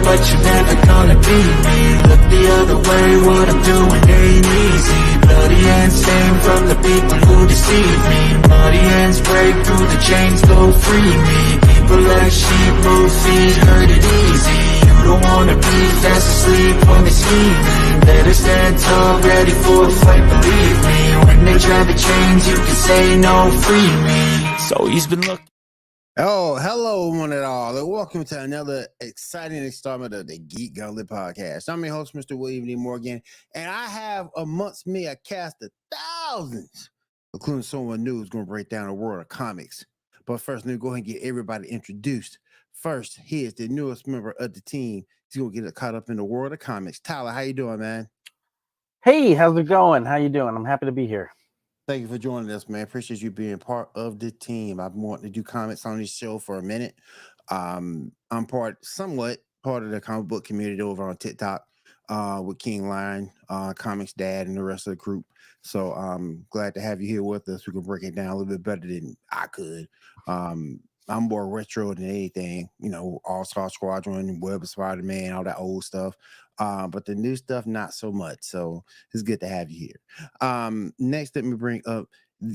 but you're never gonna beat me. Look the other way, what I'm doing ain't easy. Bloody hands stained from the people who deceive me. Muddy hands break through the chains, go free me. People like sheep move feet, hurt it easy. You don't wanna be fast asleep when they're scheming. Better stand tall, ready for a fight, believe me. When they try to change, you can say no, free me. So he's been looking. Oh, hello, one and all, and welcome to another exciting installment of the Geek Gauntlet podcast. I'm your host, Mr. William D. Morgan, and I have amongst me a cast of thousands, including someone new who's going to break down the world of comics. But first, let me go ahead and get everybody introduced. First, he is the newest member of the team. He's going to get caught up in the world of comics. Tyler, how you doing, man? Hey, how's it going? How you doing? I'm happy to be here. Thank you for joining us, man. Appreciate you being part of the team. I've been wanting to do comics on this show for a minute. I'm somewhat part of the comic book community over on TikTok with King Lion, Comics Dad, and the rest of the group. So I'm glad to have you here with us. We can break it down a little bit better than I could. I'm more retro than anything, you know, All-Star Squadron, Web of Spider-Man, all that old stuff. But the new stuff, not so much. So it's good to have you here. Next, let me bring up,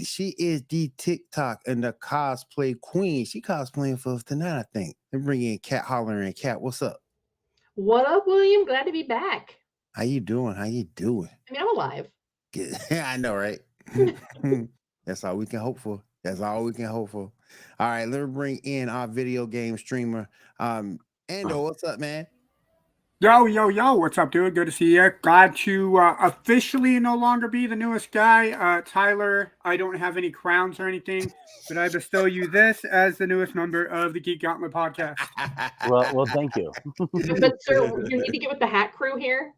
she is the TikTok and the cosplay queen. She cosplaying for us tonight, I think. And bring in Cat Hollering. Cat, what's up? What up, William? Glad to be back. How you doing? I mean, I'm alive. Good. I know, right? That's all we can hope for. All right, let me bring in our video game streamer. Ando, what's up, man? Yo, what's up, dude? Good to see you. Glad to officially no longer be the newest guy. Tyler, I don't have any crowns or anything, but I bestow you this as the newest member of the Geek Gauntlet podcast. Well, thank you. But sir, you need to get with the hat crew here.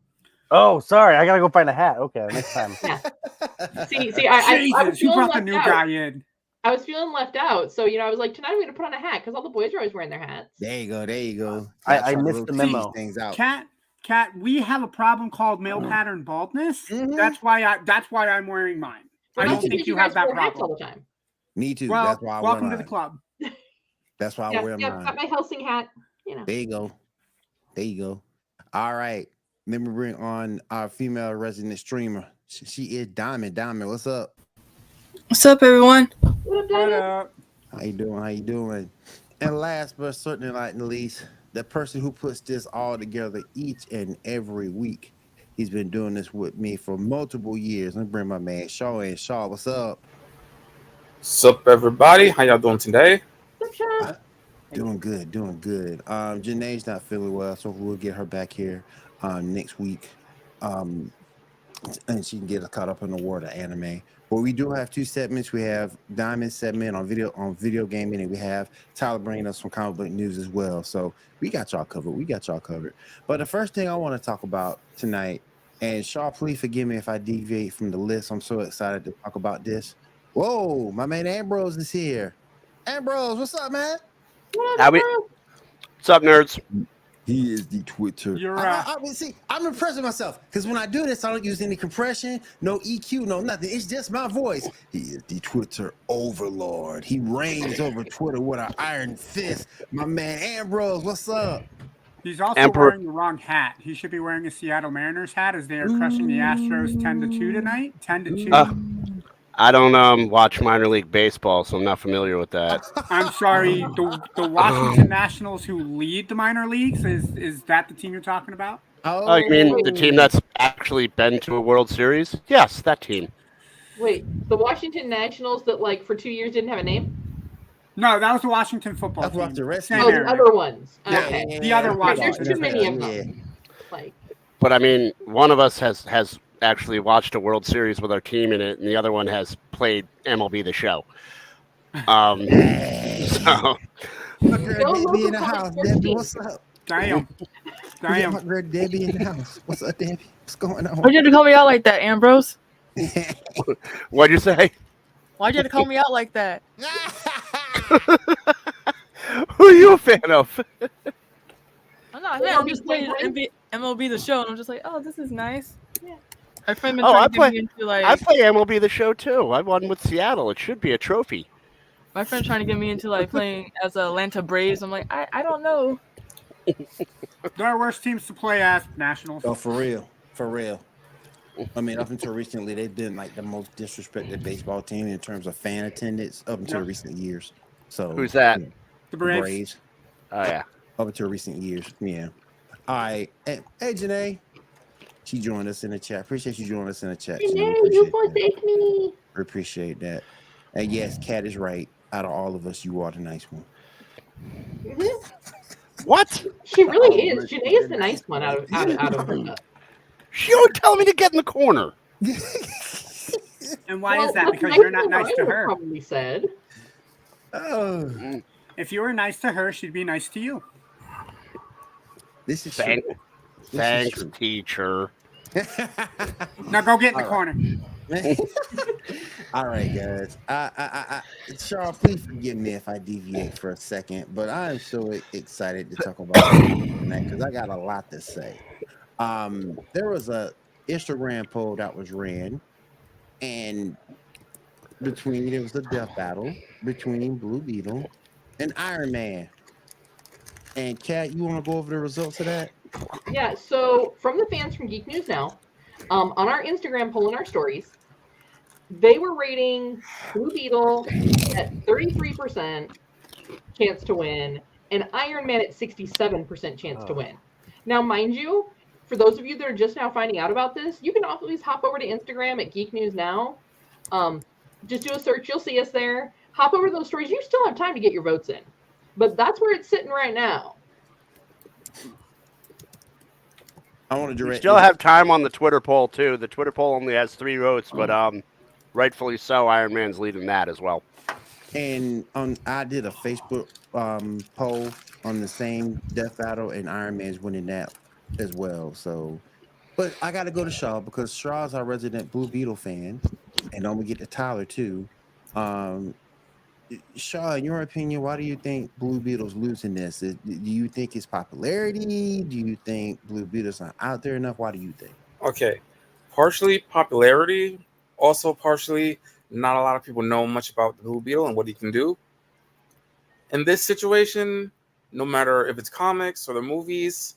Oh, sorry, I gotta go find a hat. Okay, next time. Yeah. See, I was you feeling brought the left new out. guy in. I was feeling left out, so I was like, tonight I'm gonna put on a hat because all the boys are always wearing their hats. There you go. I missed the memo. Things out. Cat, we have a problem called male pattern baldness. Mhm. That's why I'm wearing mine. Well, I that's don't think because you guys have that wear hats problem. all the time. Me too. Well, That's why I welcome wear to the mine. club. That's why I wear mine. Got my Helsing hat. There you go. All right. Let me bring on our female resident streamer. She is Diamond. Diamond, what's up? What's up, everyone? What up, What Diamond? up? How you doing? And last but certainly not least, the person who puts this all together each and every week. He's been doing this with me for multiple years. Let me bring my man Shaw in. Shaw, what's up? What's up, everybody? How y'all doing today? What's up, Sean? Doing good. Janae's not feeling well, so we'll get her back here next week. And she can get us caught up in the world of anime. But we do have two segments. We have Diamond segment on video gaming, and we have Tyler bringing us some comic book news as well. So we got y'all covered. But the first thing I want to talk about tonight, and Shaw, please forgive me if I deviate from the list. I'm so excited to talk about this. Whoa, my man Ambrose is here. Ambrose, what's up, man? What up, bro? What's up, nerds? He is the Twitter. You're I'm impressing myself because when I do this, I don't use any compression, no EQ, no nothing. It's just my voice. He is the Twitter overlord. He reigns over Twitter with an iron fist. My man Ambrose, what's up? He's also wearing the wrong hat. He should be wearing a Seattle Mariners hat as they are crushing the Astros 10-2 tonight. 10-2. I don't watch minor league baseball, so I'm not familiar with that. I'm sorry. The Washington Nationals, who lead the minor leagues, is that the team you're talking about? Oh, you mean the team that's actually been to a World Series? Yes, that team. Wait, the Washington Nationals that for 2 years didn't have a name? No, that was the Washington football That's team. what the rest Same Oh, the area. other ones. Okay. The other There's Washington. too many of them. Like, But I mean, one of us has actually watched a World Series with our team in it, and the other one has played MLB The Show. So My girl Debbie in the house. Debbie, what's up? Damn. My girl Debbie in the house. What's up, Debbie? What's going on? Why'd you have to call me out like that, Ambrose? what'd you say? Why'd you have to call me out like that? Who are you a fan of? I'm not. I'm just playing MLB The Show, and I'm just like, oh, this is nice. Yeah. My friend been trying to get me into like. I play MLB The Show too. I won with Seattle. It should be a trophy. My friend trying to get me into like playing as Atlanta Braves. I'm like, I don't know. There are worse teams to play as Nationals. Oh, for real. For real. I mean, up until recently, they've been like the most disrespected baseball team in terms of fan attendance up until Yep. recent years. So Who's that? yeah, The the Braves. Braves. Oh yeah. Up until recent years. Yeah. All right. Hey, Janae. She joined us in the chat. Appreciate you joining us in the chat. Janae. Janae, We you appreciate that. forsake me. We appreciate that. And yes, Kat is right. Out of all of us, you are the nice one. What? She really Oh, is. but Janae you're is the nice one out of nice. She always telling me to get in the corner. And why is Well, that? that's Because nicer you're not than nice what I to would've her. Probably said. Oh, If you were nice to her, she'd be nice to you. this is Thank- true. Thanks, true. teacher. Now go get in the All corner. All right, guys. Charles, please forgive me if I deviate for a second, but I am so excited to talk about tonight because I got a lot to say. There was a Instagram poll that was ran, and it was a death battle between Blue Beetle and Iron Man. And Kat, you want to go over the results of that? Yeah, so from the fans from Geek News Now, on our Instagram poll in our stories, they were rating Blue Beetle at 33% chance to win and Iron Man at 67% chance to win. Now, mind you, for those of you that are just now finding out about this, you can always hop over to Instagram at Geek News Now. Just do a search, you'll see us there. Hop over to those stories. You still have time to get your votes in, but that's where it's sitting right now. I want to We direct. still have time on the Twitter poll too. The Twitter poll only has 3 votes, but rightfully so. Iron Man's leading that as well. And I did a Facebook poll on the same death battle, and Iron Man's winning that as well. So, but I got to go to Shaw because Shaw's our resident Blue Beetle fan, and then we get to Tyler too. Shaw, in your opinion, why do you think Blue Beetle's losing this? Do you think it's popularity? Do you think Blue Beetle's not out there enough? Why do you think? Okay, partially popularity, also partially not a lot of people know much about the Blue Beetle and what he can do. In this situation, no matter if it's comics or the movies,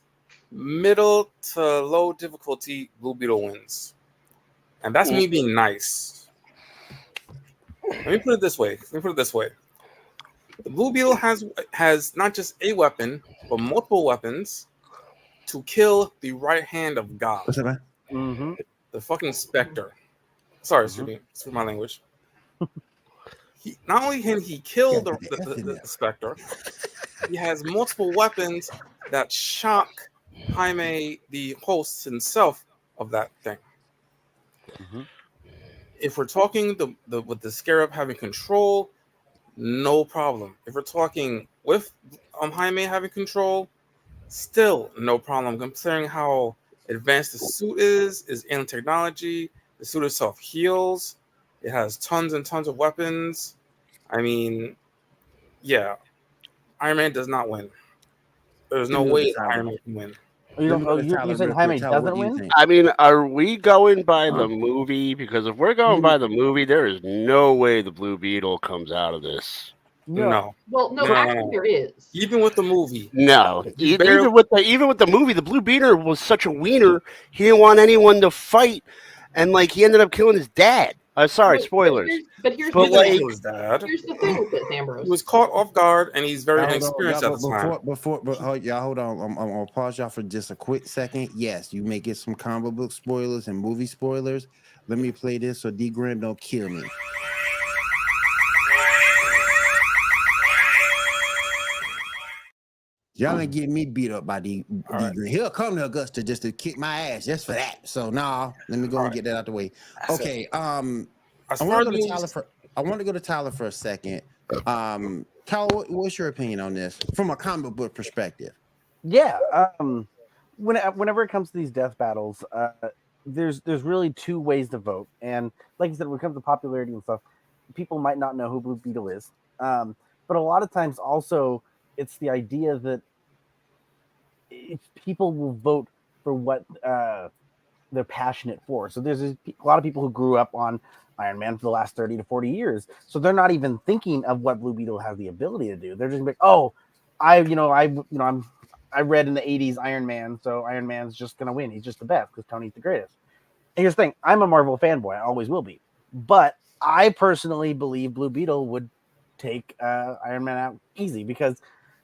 middle to low difficulty, Blue Beetle wins. And that's me being nice. Let me put it this way. The Blue Beetle has not just a weapon, but multiple weapons to kill the right hand of God. What's up, man? Mm-hmm. The fucking Spectre. Sorry, it's my language. Not only can he kill the Spectre, he has multiple weapons that shock Jaime, the host himself of that thing. Mm-hmm. If we're talking with the Scarab having control, no problem. If we're talking with Jaime having control, still no problem. Considering how advanced the suit is alien technology. The suit itself heals. It has tons and tons of weapons. I mean, yeah, Iron Man does not win. There's no way Iron Man can win. You're saying Jaime doesn't win? I mean, are we going by the movie? Because if we're going by the movie, there is no way the Blue Beetle comes out of this. No. Well, no, actually there is. Even with the movie. No. Even with the movie, the Blue Beetle was such a wiener. He didn't want anyone to fight, and he ended up killing his dad. Sorry, spoilers. But here's his dad. Here's the thing with this, Ambrose. He was caught off guard, and he's very inexperienced at the time. Y'all hold on. I'm gonna pause y'all for just a quick second. Yes, you may get some comic book spoilers and movie spoilers. Let me play this so D Graham don't kill me. Y'all ain't getting me beat up by D Graham. He'll come to Augusta just to kick my ass just for that. So let me go and get that out the way. Okay. I want to go to Tyler for a second. Tyler, what's your opinion on this from a comic book perspective? Yeah. Whenever it comes to these death battles, there's really 2 ways to vote. And like you said, when it comes to popularity and stuff, people might not know who Blue Beetle is. But a lot of times also it's the idea that people will vote for what they're passionate for. So there's a lot of people who grew up on Iron Man for the last 30 to 40 years. So they're not even thinking of what Blue Beetle has the ability to do. They're just like, oh, I'm I read in the 80s Iron Man, so Iron Man's just going to win. He's just the best because Tony's the greatest. And here's the thing. I'm a Marvel fanboy. I always will be. But I personally believe Blue Beetle would take Iron Man out easy because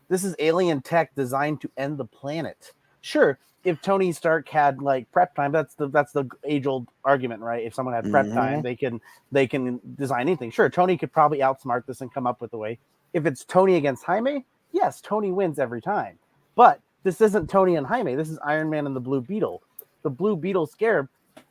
this is alien tech designed to end the planet. Sure, if Tony Stark had like prep time, that's the age-old argument, right? If someone had prep time, they can design anything. Sure, Tony could probably outsmart this and come up with a way. If it's Tony against Jaime, yes, Tony wins every time. But this isn't Tony and Jaime. This is Iron Man and the Blue Beetle. The Blue Beetle Scarab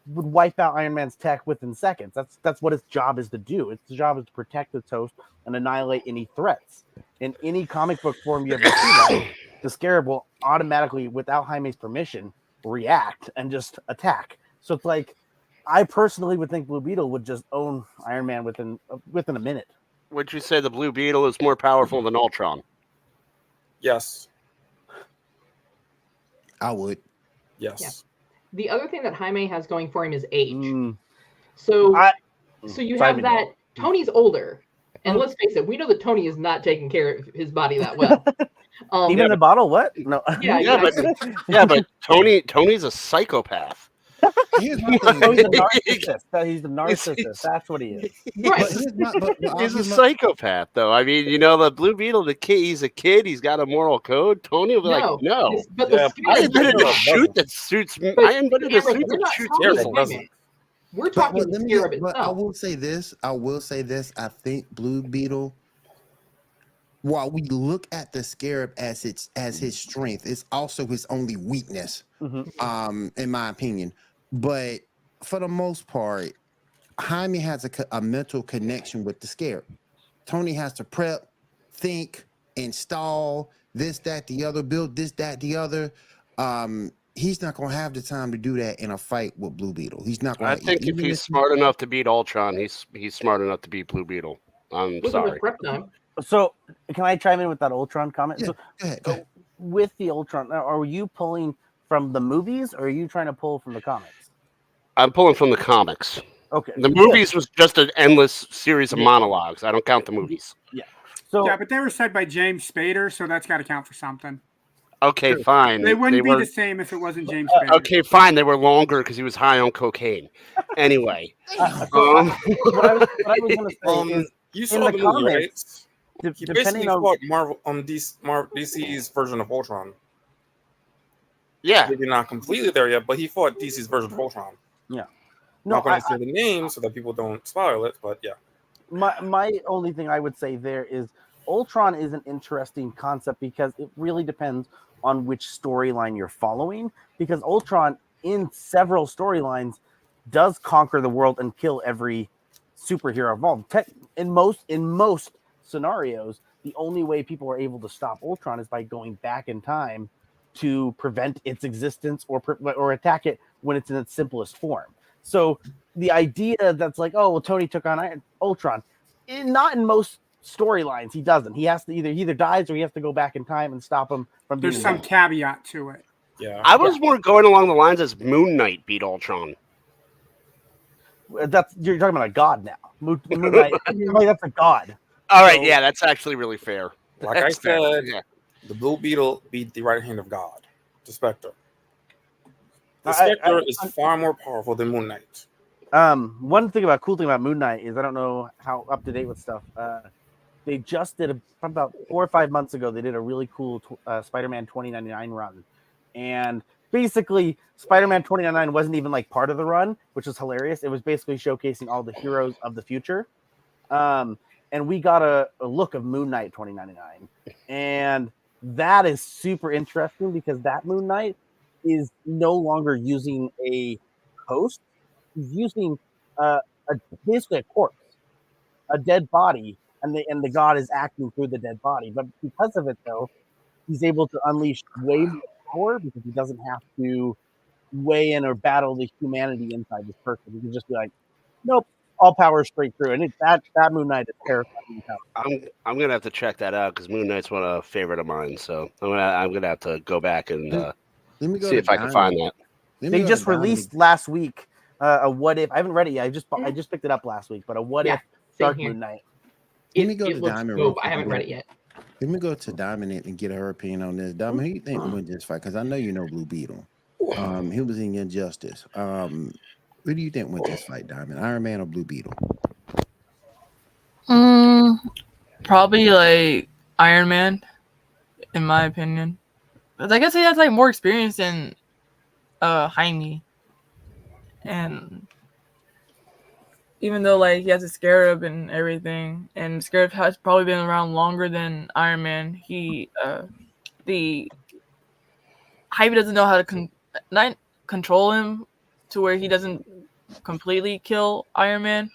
would wipe out Iron Man's tech within seconds. That's what its job is to do. Its job is to protect its host and annihilate any threats. In any comic book form you ever see that, the Scarab will automatically, without Jaime's permission, react and just attack. So it's like, I personally would think Blue Beetle would just own Iron Man within a minute. Would you say the Blue Beetle is more powerful than Ultron? Yes. I would. Yes. Yeah. The other thing that Jaime has going for him is age. So you have that Tony's older. And let's face it, we know that Tony is not taking care of his body that well. Even in the bottle? What? No. But Tony's a psychopath. He's a narcissist. That's what he is. Right. He's a psychopath, though. I mean, the Blue Beetle, he's a kid. He's got a moral code. Tony will be like, no. But I invented a suit that suits me. I invented a suit that shoots me. We're talking the Scarab itself. I will say this. I think Blue Beetle, while we look at the Scarab as his strength, it's also his only weakness, in my opinion. But for the most part, Jaime has a mental connection with the Scarab. Tony has to prep, think, install this, that, the other, build this, that, the other. He's not going to have the time to do that in a fight with Blue Beetle. He's not going to. I think if he's smart enough to beat Ultron, he's smart enough to beat Blue Beetle. I'm sorry. Prep time. So, can I chime in with that Ultron comment? Yeah, So, go ahead. with the Ultron, are you pulling from the movies or are you trying to pull from the comics? I'm pulling from the comics. Okay. The movies was just an endless series of monologues. I don't count the movies. Yeah. So but they were said by James Spader, so that's got to count for something. Okay, fine. They wouldn't be the same if it wasn't James Spader. Okay, fine. They were longer because he was high on cocaine. Anyway. what I was going to say is, you saw the movie, right? He basically depending on fought DC's version of Ultron. Yeah. Maybe not completely there yet, but he fought DC's version of Ultron. Yeah. I'm not going to say the name so that people don't spoil it, but yeah. My only thing I would say there is Ultron is an interesting concept because it really depends on which storyline you're following. Because Ultron, in several storylines, does conquer the world and kill every superhero involved. In most scenarios, the only way people are able to stop Ultron is by going back in time to prevent its existence or attack it when it's in its simplest form. So the idea that's like, oh, well, Tony took on Ultron, not in most storylines. He doesn't. He has to either dies or he has to go back in time and stop him from. There's some caveat to it. Yeah, I was more going along the lines as Moon Knight beat Ultron. You're talking about a god now. Moon Knight, that's a god. All right, yeah, that's actually really fair. Like I said, the Blue Beetle beat the right hand of God, the Spectre. The Spectre is far more powerful than Moon Knight. One cool thing about Moon Knight is I don't know how up to date with stuff. They just did about 4 or 5 months ago. They did a really cool Spider-Man 2099 run, and basically Spider-Man 2099 wasn't even like part of the run, which was hilarious. It was basically showcasing all the heroes of the future, and we got a look of Moon Knight 2099, and that is super interesting because that Moon Knight is no longer using a host. He's using basically a corpse, a dead body, and the god is acting through the dead body. But because of it, though, he's able to unleash way more power because he doesn't have to weigh in or battle the humanity inside this person. He can just be like, nope, all power straight through. And that Moon Knight is terrifying. I'm gonna have to check that out because Moon Knight's a favorite of mine. So I'm gonna have to go back and see if I can find that. They just released last week a what if. I haven't read it yet. I just picked it up last week. But a what if Dark Moon Knight. It looks dope. I haven't read it yet. Let me go to Diamond and get her opinion on this. Diamond, who you think win this fight? Because I know you know Blue Beetle. He was in Injustice. Who do you think wins this fight, Diamond? Iron Man or Blue Beetle? Probably like Iron Man, in my opinion. But I guess he has like more experience than Jaime. And even though like he has a Scarab and everything, and Scarab has probably been around longer than Iron Man, the Jaime doesn't know how to not control him to where he doesn't completely kill Iron Man.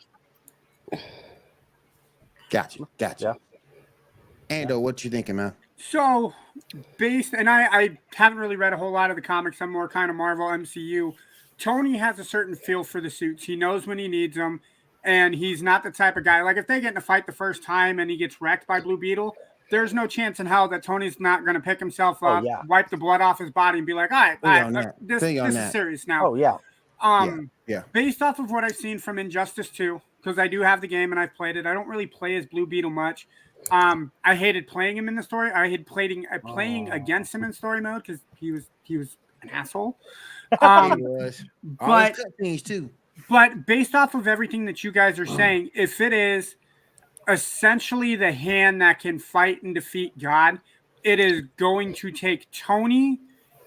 Gotcha. Yeah. Ando, what you thinking, man? So, and I haven't really read a whole lot of the comics. I'm more kind of Marvel MCU. Tony has a certain feel for the suits. He knows when he needs them, and he's not the type of guy. Like, if they get in a fight the first time and he gets wrecked by Blue Beetle, there's no chance in hell that Tony's not going to pick himself up, wipe the blood off his body, and be like, all right, this is serious now. Oh, yeah. Based off of what I've seen from Injustice 2, because I do have the game and I've played it, I don't really play as Blue Beetle much. I hated playing him in the story. I hated playing against him in story mode because he was an asshole. But based off of everything that you guys are saying, if it is essentially the hand that can fight and defeat God, it is going to take Tony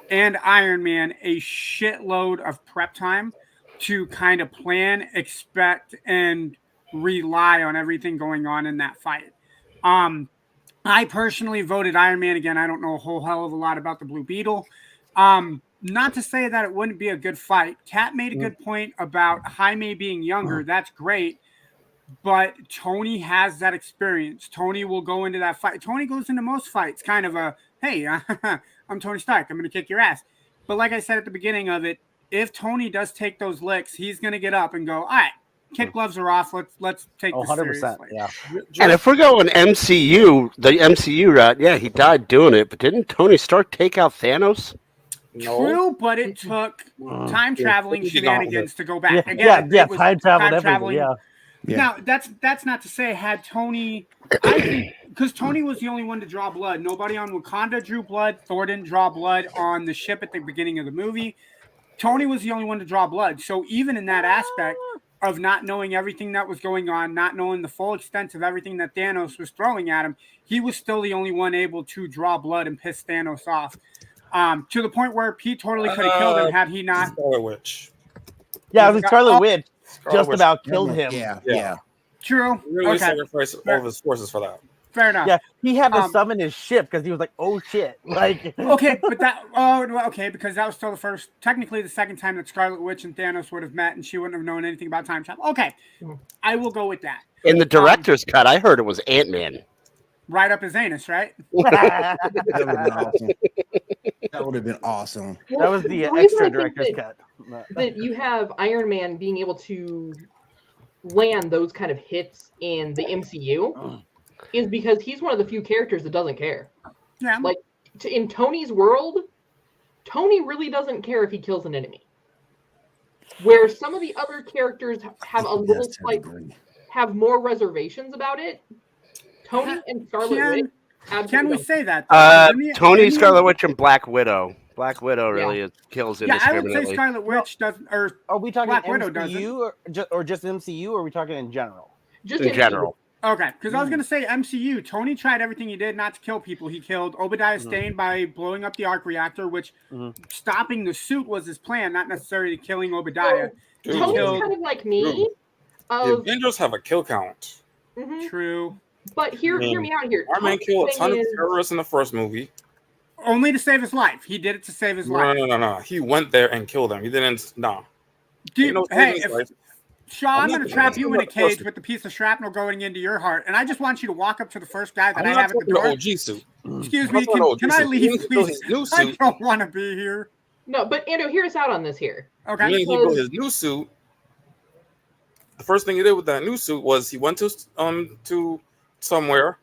and Iron Man a shitload of prep time to kind of plan, expect, and rely on everything going on in that fight. I personally voted Iron Man again. I don't know a whole hell of a lot about the Blue Beetle. Not to say that it wouldn't be a good fight. Kat made a good point about Jaime being younger. That's great. But Tony has that experience. Tony will go into that fight. Tony goes into most fights kind of a, hey, I'm Tony Stark. I'm going to kick your ass. But like I said at the beginning of it, if Tony does take those licks, he's going to get up and go, all right, kid gloves are off. Let's take this 100%, seriously. Yeah. And if we're going MCU, the MCU route, yeah, he died doing it. But didn't Tony Stark take out Thanos? No. True, but it took time traveling shenanigans to go back. Again, time travel. Yeah. Now that's not to say had Tony, I think, because Tony was the only one to draw blood. Nobody on Wakanda drew blood. Thor didn't draw blood on the ship at the beginning of the movie. Tony was the only one to draw blood. So even in that aspect of not knowing everything that was going on, not knowing the full extent of everything that Thanos was throwing at him, he was still the only one able to draw blood and piss Thanos off. To the point where Pete totally could have killed him had he not. Scarlet Witch. Yeah, the Scarlet Witch just about killed him. Yeah. True. Really sacrificed all of his forces for that. Fair enough. Yeah, he had to summon his ship because he was like, "Oh shit!" Like, okay, but because that was still technically the second time that Scarlet Witch and Thanos would have met, and she wouldn't have known anything about time travel. Okay, I will go with that. In the director's cut, I heard it was Ant-Man. Right up his anus, right? That would have been awesome. Well, that was the extra director's cut. That you have Iron Man being able to land those kind of hits in the MCU is because he's one of the few characters that doesn't care. Yeah. Like in Tony's world, Tony really doesn't care if he kills an enemy. Where some of the other characters have a little have more reservations about it. Tony and Scarlet Witch. Can we say that? Tony, Scarlet Witch, and Black Widow. Black Widow really kills indiscriminately. I would say Scarlet Witch doesn't. Or are we talking Black MCU Widow or just MCU? Or are we talking in general? Just in general. Okay, because I was going to say MCU. Tony tried everything he did not to kill people. He killed Obadiah Stane by blowing up the arc reactor, which stopping the suit was his plan, not necessarily killing Obadiah. Tony's kind of like me. The Avengers have a kill count. True. But hear me out here. Iron Man killed a ton of terrorists in the first movie. Only to save his life. He did it to save his life. No. He went there and killed them. He didn't. No. Shaw, I'm going to trap you in a cage with the piece of shrapnel going into your heart, and I just want you to walk up to the first guy that I have at the door. OG suit. Excuse me, can I leave, please? I don't want to be here. No, but Ando, hear us out on this here. Okay. When he built his new suit, the first thing he did with that new suit was he went to somewhere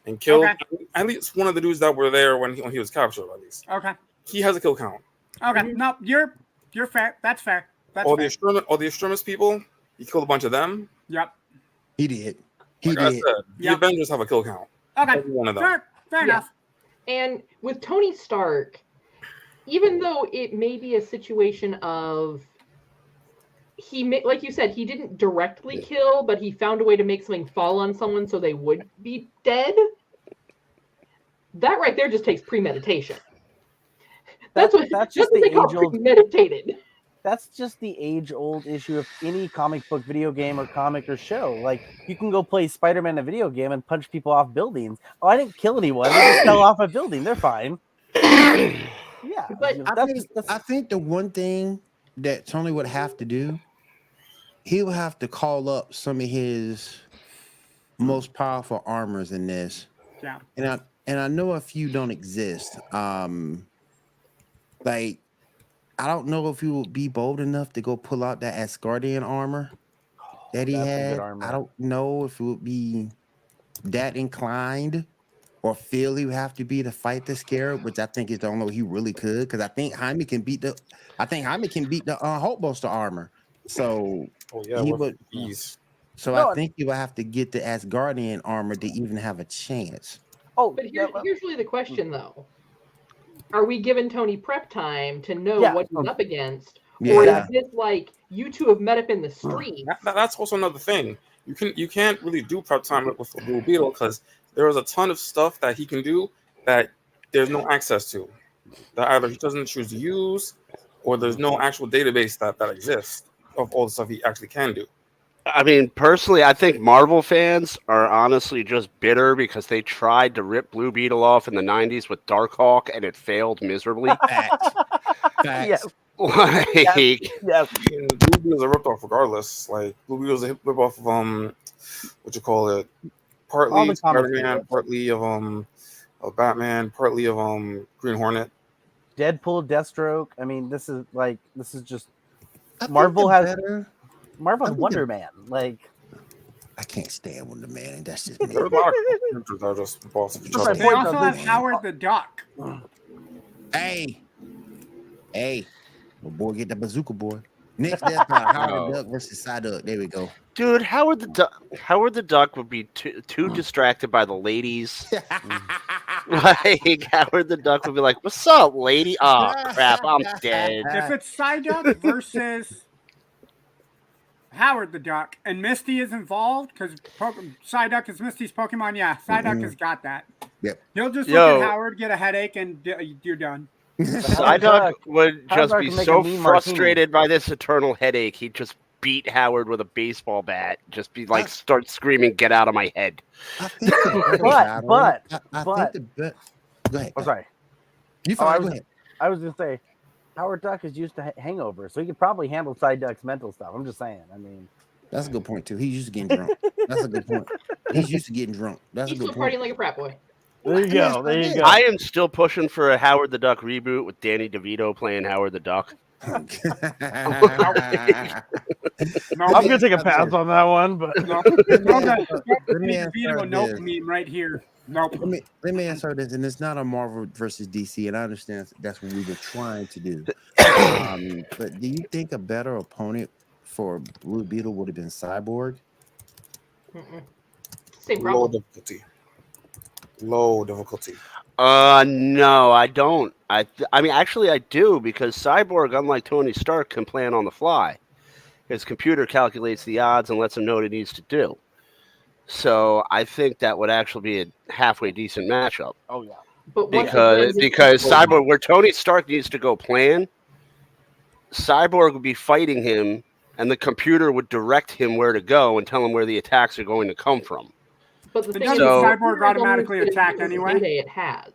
and killed at least one of the dudes that were there when he was captured. At least. Okay. He has a kill count. Okay. No, you're fair. That's fair. All the extremist people. He killed a bunch of them. Yep. He did. I said, the Avengers have a kill count. Okay. Every one of them. Fair enough. And with Tony Stark, even though it may be a situation of like you said, he didn't directly kill, but he found a way to make something fall on someone so they would be dead. That right there just takes premeditation. That's what they call premeditated. That's just the age-old issue of any comic book, video game, or comic or show. Like, you can go play Spider-Man in a video game and punch people off buildings. Oh, I didn't kill anyone. They just fell off a building. They're fine. Yeah, but I think the one thing that Tony would have to do, he would have to call up some of his most powerful armors in this. Yeah. And I know a few don't exist. Like, I don't know if he would be bold enough to go pull out that Asgardian armor that he had. I don't know if it would be that inclined or feel he would have to be to fight the Scarab, which I think is the only way he really could, because I think Jaime can beat the Hulkbuster armor. So he would. So I think you would have to get the Asgardian armor to even have a chance. Oh, but here's really the question, though. Are we giving Tony prep time to know what he's up against? Or is this like you two have met up in the street? That's also another thing. You can't really do prep time with Blue Beetle because there is a ton of stuff that he can do that there's no access to. That either he doesn't choose to use, or there's no actual database that exists of all the stuff he actually can do. I mean, personally, I think Marvel fans are honestly just bitter because they tried to rip Blue Beetle off in the 90s with Darkhawk and it failed miserably. Facts. Yes. Like, yes. Blue Beetle's a rip-off regardless. Like, Blue Beetle's a rip-off of, what you call it? Partly Spider-Man, partly of Batman, partly of Green Hornet. Deadpool, Deathstroke. I mean, this is just Marvel has Wonder Man. Like, I can't stand Wonder Man, and that's just me. There's a lot of characters that are just boss of each other. They also have Howard the Duck. Hey, my boy, get the bazooka boy. Next, that's Howard the Duck versus Psyduck. There we go. Dude, Howard the Duck would be too distracted by the ladies. Like, Howard the Duck would be like, "What's up, lady? Oh crap, I'm dead." If it's Psyduck versus Howard the Duck and Misty is involved, because Psyduck is Misty's Pokemon, Psyduck has got that. Yep. He'll just look at Howard, get a headache, and you're done. Psyduck would just be so frustrated by this eternal headache, he'd just beat Howard with a baseball bat. Just be like, start screaming, "Get out of my head!" But go ahead. I'm sorry. You fine? Go ahead. I was gonna say, Howard Duck is used to hangovers, so he could probably handle Psyduck's mental stuff. I'm just saying. I mean, that's a good point too. He's used to getting drunk. That's a good point. He's used to getting drunk. That's He's a good still point. partying like a frat boy. There you go. I am still pushing for a Howard the Duck reboot with Danny DeVito playing Howard the Duck. I'm gonna take a pass on that one, but nope meme right here. Nope. Let me answer this, and it's not a Marvel versus DC, and I understand that's what we were trying to do. But do you think a better opponent for Blue Beetle would have been Cyborg? Same problem. Low difficulty. No, I don't. I mean, actually, I do, because Cyborg, unlike Tony Stark, can plan on the fly. His computer calculates the odds and lets him know what he needs to do. So I think that would actually be a halfway decent matchup. Oh yeah, but because Cyborg, where Tony Stark needs to go plan, Cyborg would be fighting him, and the computer would direct him where to go and tell him where the attacks are going to come from. But the thing is, Cyborg automatically attack anyway. It has.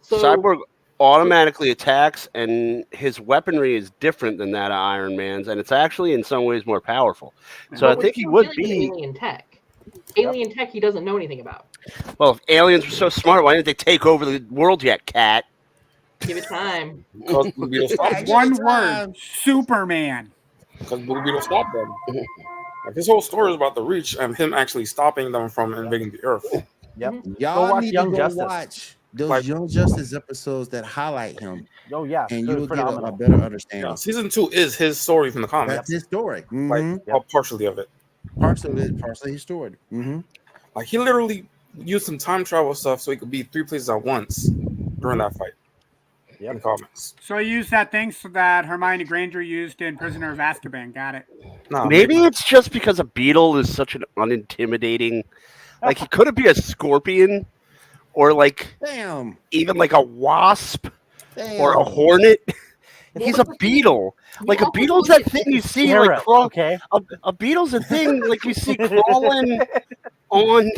So, Cyborg automatically attacks, and his weaponry is different than that of Iron Man's, and it's actually in some ways more powerful. So I think he would be alien tech. Alien tech he doesn't know anything about. Well, if aliens were so smart, why didn't they take over the world yet, Cat? Give it time. One word: Superman. Because Blue Beetle stopped them. Like, his whole story is about the Reach and him actually stopping them from invading the Earth. Yep. Y'all need to go watch those Young Justice episodes that highlight him. Oh yeah, and you will get a better understanding. Yeah, season 2 is his story from the comics. That's his story. Like, partially of it. Partially his story. Like, he literally use some time travel stuff so he could be 3 places at once during that fight. Yep. In the comics. So I used that thing so that Hermione Granger used in Prisoner of Azkaban. Got it. Nah, Maybe it's just because a beetle is such an unintimidating. Like, he couldn't be a scorpion, or like Damn. even like a wasp Damn. or a hornet. Well, He's but a the thing- beetle. you Like a also beetle's look that at- thing you see Scarab, like crawl. okay. A beetle's a thing like you see crawling on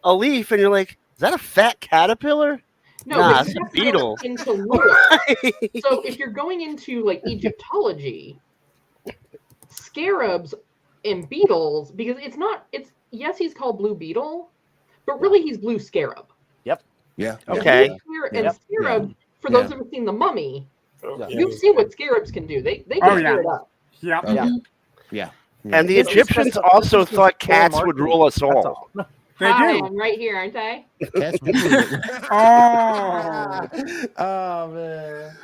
a leaf, and you're like, is that a fat caterpillar? No, Nah, but it's you a have to beetle. look into lore. So if you're going into like Egyptology, scarabs and beetles, because it's yes, he's called Blue Beetle, but really he's Blue Scarab. Yeah. Okay. And Yep. scarab, for those who have seen the Mummy, Yeah. you've seen what scarabs can do. They Oh, can yeah. tear it up. Yep. Yeah. Yeah. And the This is Egyptians just- also this is thought just cats poor would marketing. rule us That's all. all. They Hi, do. I'm right here, aren't I? Cats will do it. Oh. Oh man.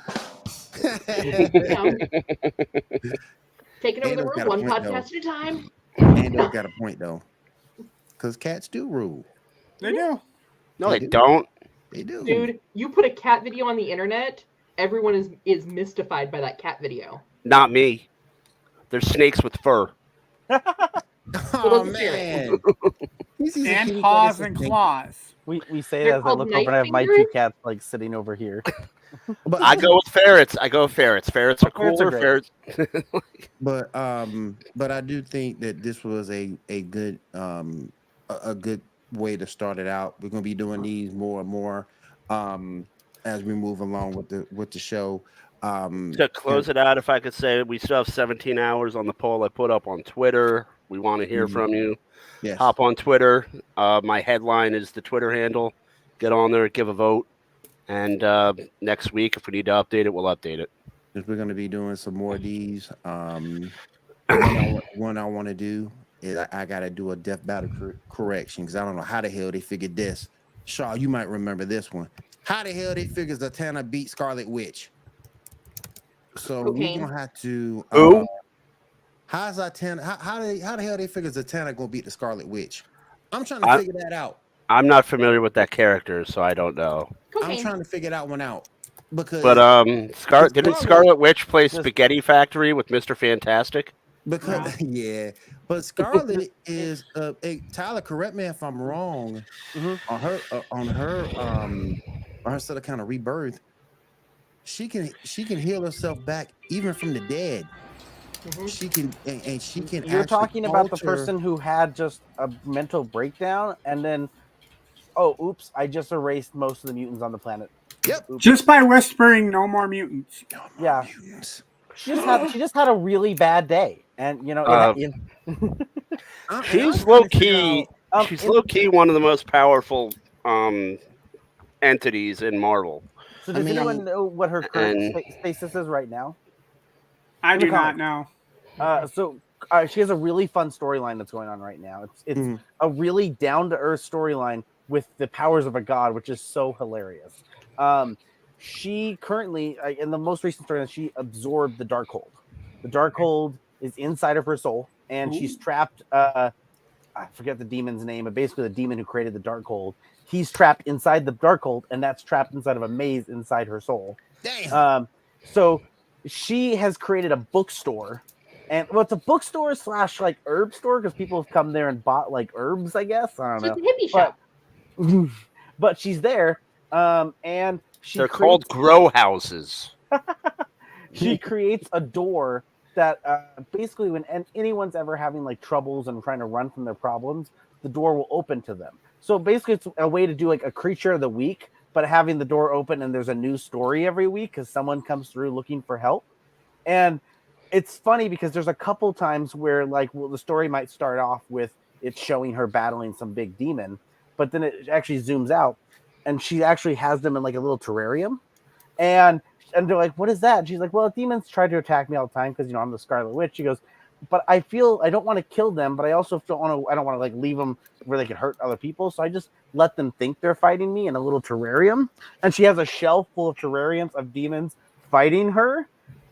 Taking over the Ando's world got a one point, podcast at a time. Ando's got a point though, because cats do rule. They do. No, They they do. don't. They do. Dude, you put a cat video on the internet, everyone is mystified by that cat video. Not me. They're snakes with fur. Oh man. You see some And kitty paws cats and that claws. We say They're that as I called look over and I have my night two fingers? cats like sitting over here. think- But I go with ferrets. Ferrets are Ferrets are cooler. great. Ferrets. but I do think that this was a good a good way to start it out. We're gonna be doing these more and more as we move along with the show. To close it out, if I could say, we still have 17 hours on the poll I put up on Twitter. We want to hear Mhm. from you. Yes. Hop on Twitter. My headline is the Twitter handle. Get on there, give a vote. And next week, if we need to update it, we'll update it. Because we're gonna be doing some more of these. One I want to do is I gotta do a death battle correction because I don't know how the hell they figured this. Shaw, you might remember this one. How the hell they figured Zatanna beat Scarlet Witch? So Cocaine. we're gonna have to. Who? How's Zatanna? How the hell they figure Zatanna gonna beat the Scarlet Witch? I'm trying to I- figure that out. I'm not familiar with that character, so I don't know. I'm Cocaine. trying to figure that one out because But didn't Scarlet- Scarlet Witch play Just- Spaghetti Factory with Mr. Fantastic? because yeah, but Scarlet is Tyler. Correct me if I'm wrong. Mhm. On her sort of kind of rebirth, she can heal herself back even from the dead. Mhm. She can and she can. You're actually talking about the alter- person who had just a mental breakdown and then, oh, oops, I just erased most of the mutants on the planet. Yep. Oops. Just by whispering, no more mutants. Yeah. Mutants. She just had a really bad day, and you know, She's low key. Um, She's in- low key one of the most powerful entities in Marvel. So does I mean, anyone know what her current and- status is right now? I do the not comics. know. So she has a really fun storyline that's going on right now. It's Mhm. a really down to earth storyline with the powers of a god, which is so hilarious. She currently, in the most recent storyline, she absorbed the Darkhold. The Darkhold is inside of her soul, and she's trapped. I forget the demon's name, but basically the demon who created the Darkhold. He's trapped inside the Darkhold, and that's trapped inside of a maze inside her soul. Damn. So she has created a bookstore, and well, it's a bookstore / like herb store because people have come there and bought like herbs, I guess. I So don't it's a hippie shop. know, but she's there, and they're called grow houses. she creates a door that basically when anyone's ever having like troubles and trying to run from their problems, the door will open to them. So basically it's a way to do like a creature of the week, but having the door open and there's a new story every week because someone comes through looking for help. And it's funny because there's a couple times where like the story might start off with it showing her battling some big demon, but then it actually zooms out and she actually has them in like a little terrarium. And they're like, what is that? And she's like, well, demons try to attack me all the time because, you know, I'm the Scarlet Witch. She goes, but I feel I don't want to kill them, but I also don't want to like leave them where they could hurt other people. So I just let them think they're fighting me in a little terrarium. And she has a shelf full of terrariums of demons fighting her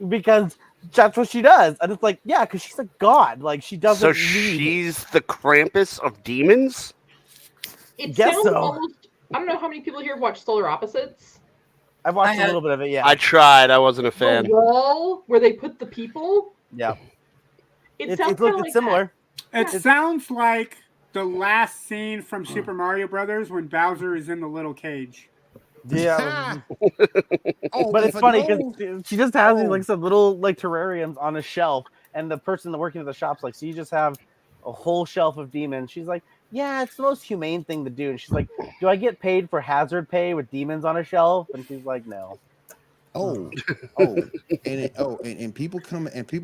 because that's what she does. And it's like, yeah, because she's a god. Like she doesn't So need. she's the Krampus of demons. It Guess sounds so. almost. I don't know how many people here have watched Solar Opposites. I've watched I a had- little bit of it. Yeah. I tried. I wasn't a fan. The wall where they put the people. Yeah. It It sounds kind looked of like similar. It Yeah. sounds like the last scene from Super Mario Brothers when Bowser is in the little cage. Yeah. Oh, But it's for funny those- because she just has these Oh. like some little like terrariums on a shelf, and the person working at the shop's like, so you just have a whole shelf of demons. She's like, yeah, it's the most humane thing to do. And she's like, do I get paid for hazard pay with demons on a shelf? And she's like, no. Oh, and people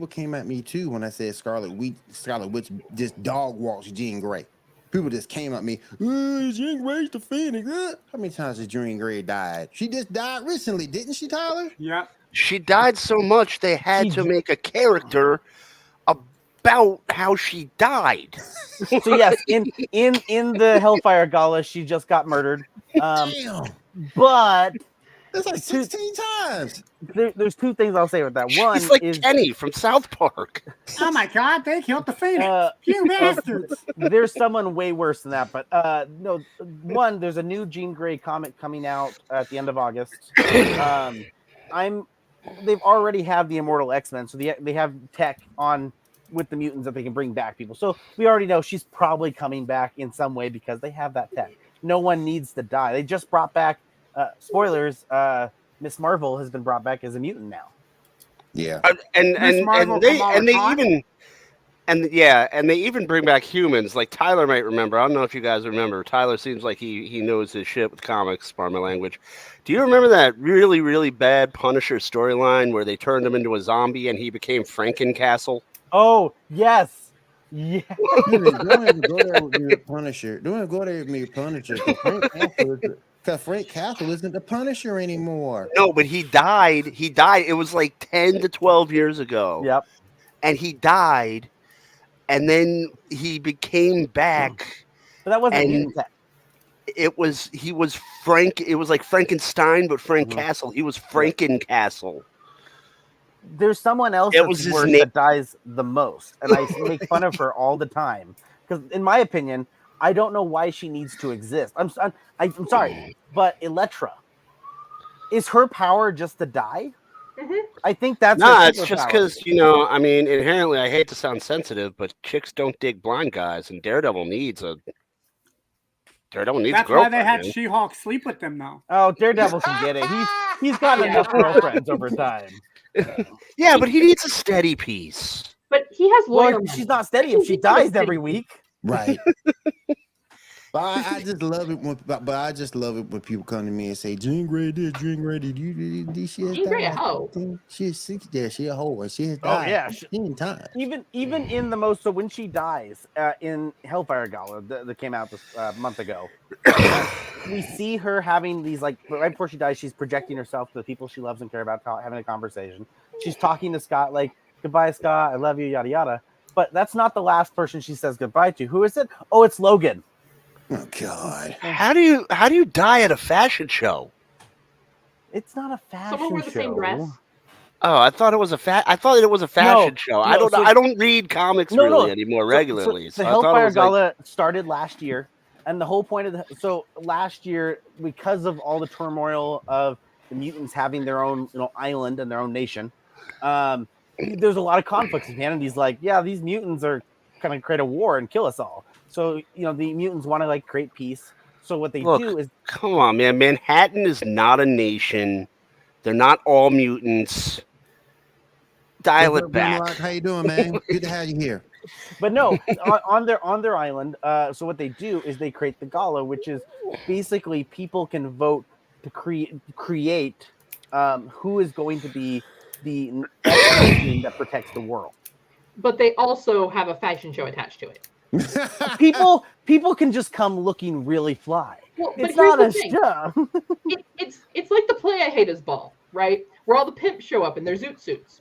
came at me too when I said Scarlet Witch just dog walks Jean Grey. People just came at me. Jean Grey's the Phoenix. How many times has Jean Grey died? She just died recently, didn't she, Tyler? Yeah. She died so much they had to make a character about how she died. So yes, in the Hellfire Gala, she just got murdered. Damn, But that's like 16 times. there's two things I'll say with that. One She's like is Kenny from South Park. Oh my God! They killed the Phoenix. You bastards! there's someone way worse than that. But no, one, there's a new Jean Grey comic coming out at the end of August. They've already have the Immortal X-Men, so they have tech on with the mutants that they can bring back people. So we already know she's probably coming back in some way because they have that tech. No one needs to die. They just brought back spoilers. Miss Marvel has been brought back as a mutant now. Yeah, And they even bring back humans. Like Tyler might remember. I don't know if you guys remember. Tyler seems like he knows his shit with comics, pardon my language. Do you remember that really, really bad Punisher storyline where they turned him into a zombie and he became Frankencastle? Oh yes, yeah. don't even go there with me with Punisher. Don't even go there with me with Punisher. Because Frank Castle isn't the Punisher anymore. No, but he died. He died. It was like 10 to 12 years ago. Yep. And he died. And then he became back. But that wasn't And mutant tech. it was like Frankenstein, but Frank Castle. He was Frankencastle. There's someone else It that's was his worse name. that dies the most, and I make fun of her all the time because, in my opinion, I don't know why she needs to exist. I'm sorry, but Elektra, is her power just to die? I think that's her It's just superpower. because I mean, inherently, I hate to sound sensitive, but chicks don't dig blind guys, and Daredevil needs a That's why girlfriend. they had man. She-Hulk sleep with them, though. Oh, Daredevil can get it. He's gotten enough girlfriends over time. Yeah, but he needs a steady piece. But he has lawyer Well, money. she's not steady if she dies every week. Right. But I just love it when people come to me and say, Jean Grey this, Jean Grey did you she has Jean Grey a died. hoe. She's 60, yeah, she a hoe, and she has Oh, died yeah. 15 times. Even in the most, so when she dies in Hellfire Gala that came out this month ago, we see her having these, like, right before she dies, she's projecting herself to the people she loves and care about, having a conversation. She's talking to Scott like, goodbye, Scott, I love you, yada yada. But that's not the last person she says goodbye to. Who is it? Oh, it's Logan. Oh God! How do you die at a fashion show? It's not a fashion Someone wear the same show. dress. Oh, I thought it was a fashion show. I no, don't read comics really anymore regularly. So So the I thought it Hellfire was Gala started last year, and the whole point of last year, because of all the turmoil of the mutants having their own island and their own nation, there's a lot of conflicts. And humanity's like, yeah, these mutants are going to create a war and kill us all. So the mutants want to create peace. So what they do is, come on, man. Manhattan is not a nation. They're not all mutants. Dial it back. How you doing, man? Good to have you here. but no, on their island. So what they do is they create the gala, which is basically people can vote to create who is going to be the team that protects the world. But they also have a fashion show attached to it. people can just come looking really fly. Well, but It's not a here's the thing. show. It's like the Play I Hate Is Ball, right? Where all the pimps show up in their zoot suits.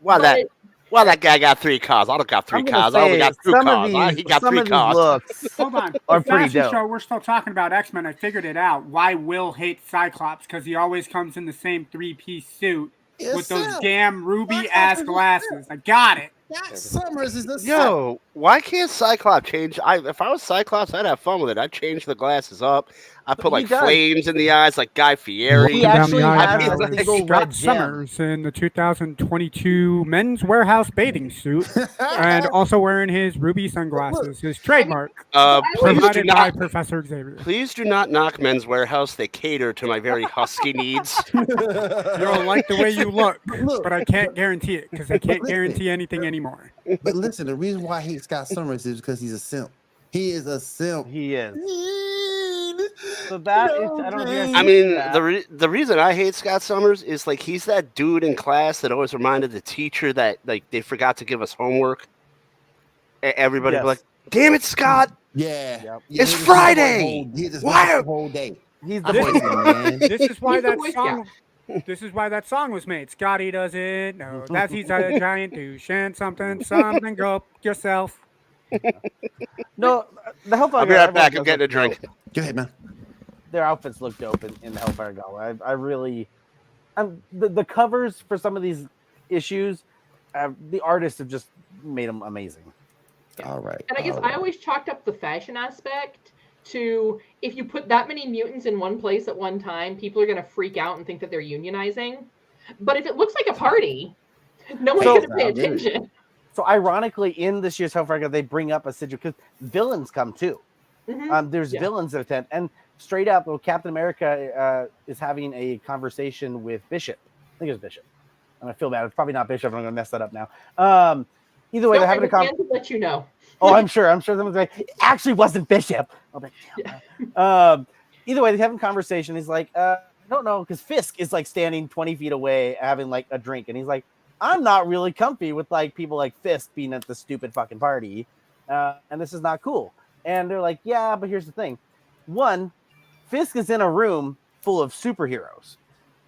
Well, But- that guy got 3 cars. I don't got 3 I'm gonna cars. I only say got 2 some of cars. these- He got some 3 of these cars. looks Hold on. are The pretty fashion dope. show, we're still talking about X-Men. I figured it out. Why Will hates Cyclops? Because he always comes in the same 3-piece suit with those damn ruby-ass glasses. I got it. Scott Summers is the Yo, why can't Cyclops change? If I was Cyclops, I'd have fun with it. I'd change the glasses up. I'd put He like does. flames in the eyes, like Guy Fieri. He actually I'd be has a like, single Scott red gem. Summers in the 2022 Men's Warehouse bathing suit, and also wearing his ruby sunglasses, his trademark, please do provided by not, Professor Xavier. please do not knock Men's Warehouse. They cater to my very husky needs. You don't like the way you look, but I can't guarantee it because I can't guarantee anything anymore. But listen, the reason why I hate Scott Summers is because he's a simp. He is a simp. He is. So that is, I don't know if you guys I mean, that. the reason I hate Scott Summers is like he's that dude in class that always reminded the teacher that like they forgot to give us homework. Everybody Yes. be like, "Damn it, Scott! Yeah. Yep. Yeah, It's he just Friday! He just Why- the whole day. He's the This voice is- man. This is why He's the that Boy song. This is why that song was made. Scotty doesn't know that he's a giant douche and something. Go yourself. No, the Hellfire I'll be Gala, right back. everyone I'm getting a does look drink." dope. Go ahead, man. Their outfits look dope in the Hellfire Gala. I really, the covers for some of these issues, the artists have just made them amazing. All right. And I guess all I right. always chalked up the fashion aspect to if you put that many mutants in one place at one time, people are going to freak out and think that they're unionizing. But if it looks like a party, no one's So- going to pay attention. So ironically, in this year's Hellfire Gala, they bring up a situation because villains come too. Mhm. There's Yeah. villains that attend, and straight up, well, Captain America is having a conversation with Bishop. I think it was Bishop. And I feel bad. It's probably not Bishop. I'm going to mess that up now. Either way, Don't they're having a worry, conversation. fans will let you know. Oh, I'm sure. Someone's like, it actually wasn't Bishop. I'm like, either way, they're having a conversation. He's like, I don't know, because Fisk is like standing 20 feet away having like a drink, and he's like, I'm not really comfy with like people like Fisk being at the stupid fucking party, and this is not cool. And they're like, yeah, but here's the thing: one, Fisk is in a room full of superheroes.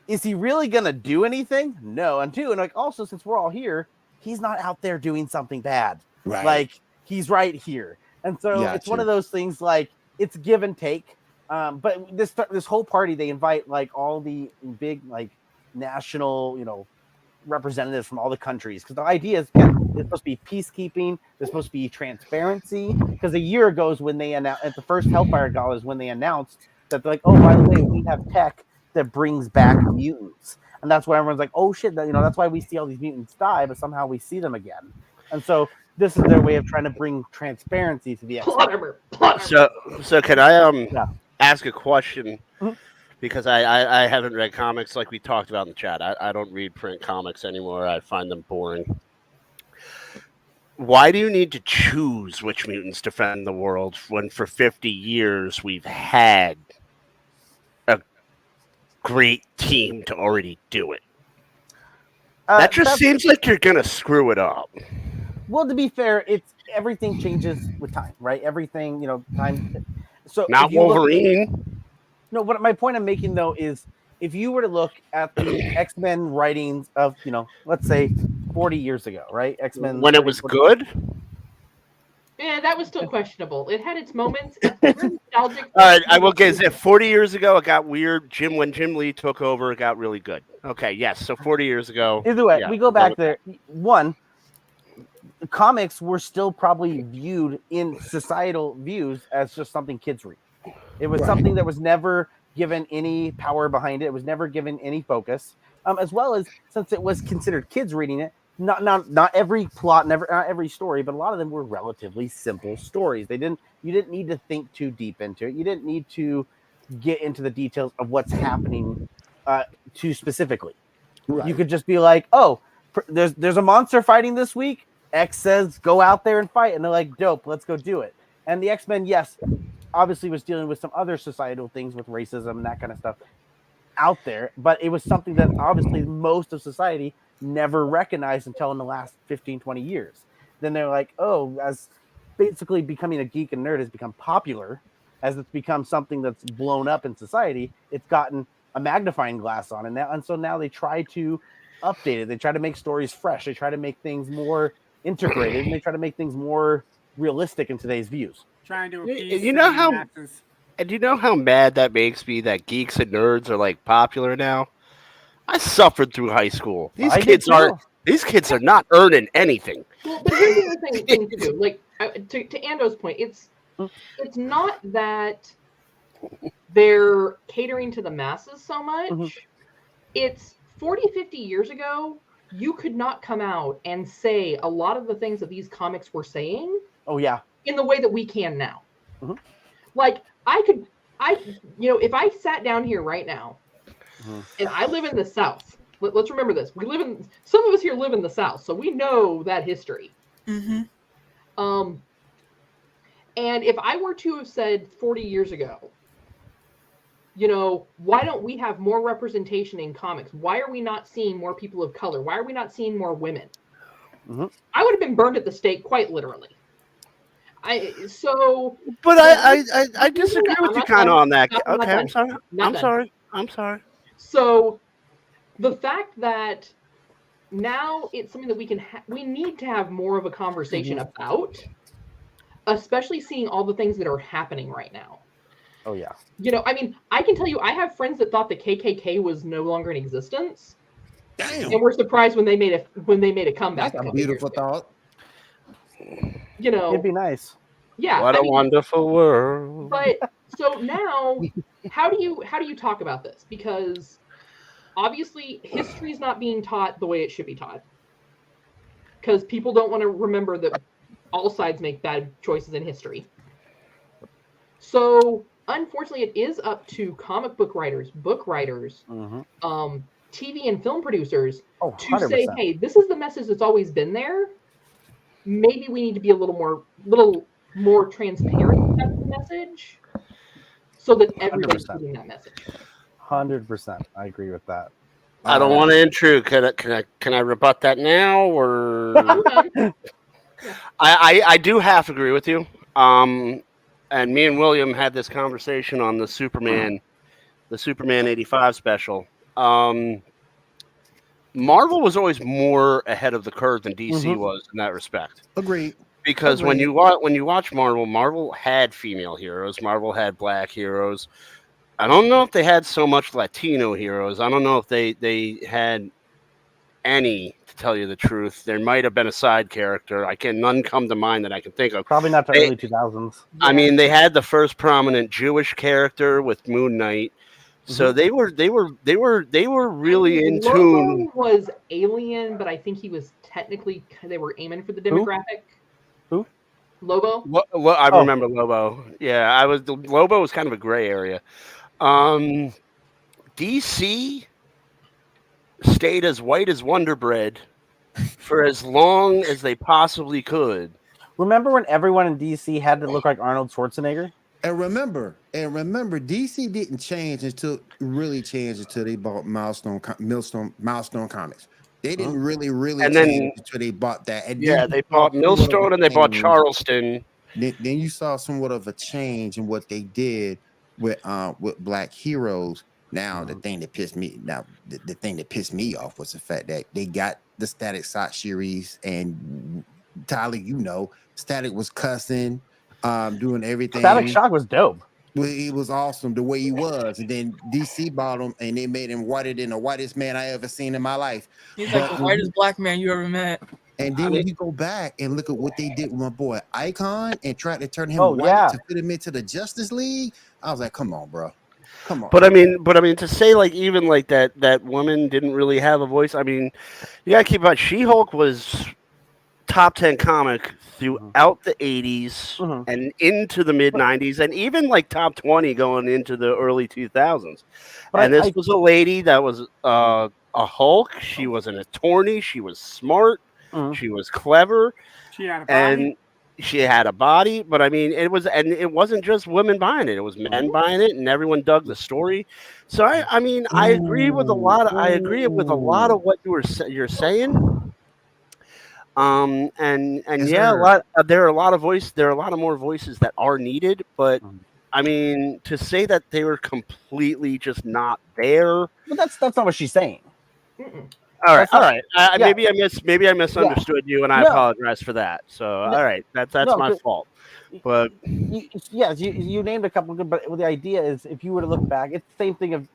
Is he really gonna do anything? No. And two, and like also since we're all here, he's not out there doing something bad. Right. Like he's right here, and so it's one of those things like it's give and take. But this whole party, they invite like all the big like national, representatives from all the countries because the idea is it's supposed to be peacekeeping. There's supposed to be transparency because a year ago is when they announced at the first Hellfire Gala is when they announced that they're like, oh, by the way, we have tech that brings back mutants, and that's why everyone's like, oh shit, that's why we see all these mutants die, but somehow we see them again, and so. This is their way of trying to bring transparency to the Plot armor. Plot armor. So can I Yeah. ask a question? Mhm. Because I haven't read comics like we talked about in the chat. I don't read print comics anymore. I find them boring. Why do you need to choose which mutants defend the world when for 50 years we've had a great team to already do it? That just seems like you're going to screw it up. Well, to be fair, it's everything changes with time, right? Everything, time. So Not if you look- Wolverine. no, what my point I'm making though is if you were to look at the X-Men writings of, let's say 40 years ago, right? X-Men When it was good? Yeah, that was still questionable. It had its moments. It's nostalgic. All right, I will guess if 40 years ago it got weird. When Jim Lee took over, it got really good. Okay, yes. So 40 years ago. Either way, yeah, we go back there. One, the comics were still probably viewed in societal views as just something kids read. It was something that was never given any power behind it. It was never given any focus. As well as since it was considered kids reading it, not every plot, not every story, but a lot of them were relatively simple stories. You didn't need to think too deep into it. You didn't need to get into the details of what's happening too specifically. Right. You could just be like, oh, there's a monster fighting this week. X says go out there and fight, and they're like, dope, let's go do it. And the X-Men, yes, obviously was dealing with some other societal things with racism and that kind of stuff out there, but it was something that obviously most of society never recognized until in the last 15, 20 years. Then they're like, oh, as basically becoming a geek and nerd has become popular, as it's become something that's blown up in society, it's gotten a magnifying glass on it now. And so now they try to update it. They try to make stories fresh. They try to make things more integrated, and they try to make things more realistic in today's views. Trying to You appease know the how- masses. And you know how mad that makes me that geeks and nerds are like popular now? I suffered through high school. These I did kids too. are not earning anything. Well, but here's the other thing to do. Like to Ando's point, it's not that they're catering to the masses so much. Mm-hmm. It's 40, 50 years ago, you could not come out and say a lot of the things that these comics were saying. Oh yeah. In the way that we can now. Mm-hmm. Like if I sat down here right now, and I live in the South. Let's remember this. Some of us here live in the South, so we know that history. Mm-hmm. And if I were to have said 40 years ago, why don't we have more representation in comics? Why are we not seeing more people of color? Why are we not seeing more women? Mm-hmm. I would have been burned at the stake, quite literally. I disagree with you kind of on that. Okay, I'm sorry. So the fact that now it's something that we need to have more of a conversation about, especially seeing all the things that are happening right now. Oh yeah. I can tell you, I have friends that thought the KKK was no longer in existence. Damn. And were surprised when they made a comeback. That's a beautiful thought. It'd be nice. Yeah. What a wonderful world. But so now, how do you talk about this? Because obviously history is not being taught the way it should be taught. Because people don't want to remember that all sides make bad choices in history. So unfortunately, it is up to comic book writers, TV and film producers to say, hey, this is the message that's always been there. Maybe we need to be a little more transparent about the message so that everybody's getting that message. 100%. I agree with that. I don't want to intrude. Can I rebut that now, or I do half agree with you. And me and William had this conversation on the Superman 85 special. Marvel was always more ahead of the curve than DC was in that respect. Agreed. Because when you watch Marvel had female heroes, Marvel had black heroes. I don't know if they had so much Latino heroes. I don't know if they had any, to tell you the truth. There might have been a side character. None come to mind that I can think of. Probably not the early 2000s. I mean, they had the first prominent Jewish character with Moon Knight. So they were really in tune. Lobo was alien, but I think he was technically, they were aiming for the demographic. Who? Lobo. I remember Lobo. Yeah, Lobo was kind of a gray area. DC stayed as white as Wonder Bread for as long as they possibly could. Remember when everyone in DC had to look like Arnold Schwarzenegger? And remember, DC didn't change until they bought Milestone Comics. They didn't really change until they bought that. And they bought Millstone and they bought Charleston. Then you saw somewhat of a change in what they did with Black Heroes. Now the thing that pissed me off was the fact that they got the Static Shock series, and Tyler, Static was cussing, doing everything. Static Shock was dope. Well, he was awesome the way he was, and then DC bought him, and they made him whiter than the whitest man I ever seen in my life. He's like the whitest black man you ever met. And then when you go back and look at what they did with my boy Icon and tried to turn him white to fit him into the Justice League, I was like, come on, bro. Come on. But I mean, to say even that woman didn't really have a voice. I mean, you gotta keep in mind, She-Hulk was top 10 comic throughout the 80s and into the mid 90s, and even top 20 going into the early 2000s. But this was a lady that was a Hulk. She was an attorney. She was smart. She was clever. She had a body. She had a body, but I mean, it wasn't just women buying it; it was men buying it, and everyone dug the story. So I agree with a lot of what you're saying. There are a lot of more voices that are needed, but I mean, to say that they were completely just not there. But that's not what she's saying. All right. Maybe I misunderstood you, and I apologize for that. So, all right, that's my fault. But you named a couple good. But the idea is, if you were to look back, it's the same thing of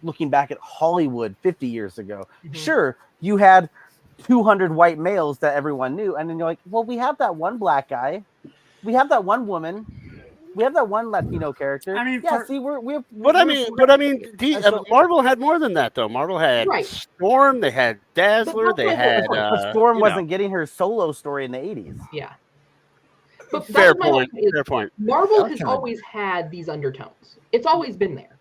looking back at Hollywood 50 years ago. Sure, you had 200 white males that everyone knew, and then you're like, well, we have that one black guy, we have that one woman, we have that one Latino character. I mean, yeah, see, we're But I mean, And so- Marvel had more than that, though. Marvel had Right. Storm, they had Dazzler, But they that's had. but Storm you know. wasn't getting her solo story in the 80s. Yeah. But Fair that's my point. point is Fair point. Marvel has kinda- always had these undertones. It's always been there.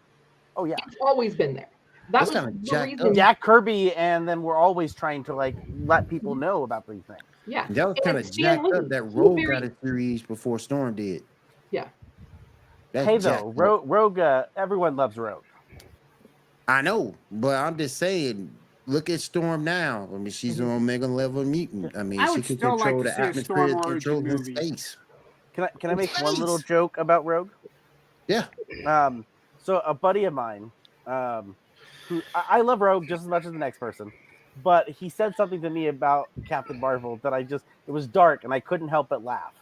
Oh yeah, It's always been there. That That's was kinda the jacked reason. up. Jack Kirby, and then we're always trying to like let people know about these things. Yeah. That was And kind of Stan jacked Lee, up. That he's Rogue very- got a series before Storm did. Yeah. That's Hey jacked though, up. Rogue, everyone loves Rogue. I know, but I'm just saying. Look at Storm now. I mean, she's an Omega level mutant. I mean, I she would can still like control to the see a atmosphere, Storm origin control the movie. space. Can I make one little Space. joke about Rogue? Yeah. So a buddy of mine, who I love Rogue just as much as the next person, but he said something to me about Captain Marvel that it was dark and I couldn't help but laugh.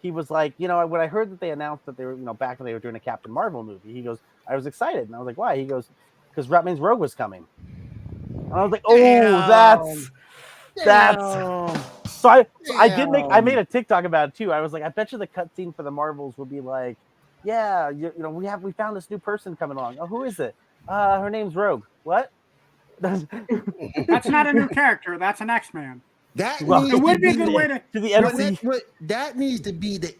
He was like, when I heard that they announced that they were, back when they were doing a Captain Marvel movie, he goes, I was excited, and I was like, why? He goes, because that means Rogue was coming. And I was like, oh, that's. So I made a TikTok about it too. I was like, I bet you the cutscene for the Marvels will be like, yeah, we found this new person coming along. Oh, who is it? Her name's Rogue. What? That's not a new character. That's an X-Man. That Well, needs It would to be a good way to. to the But MC. that needs to be the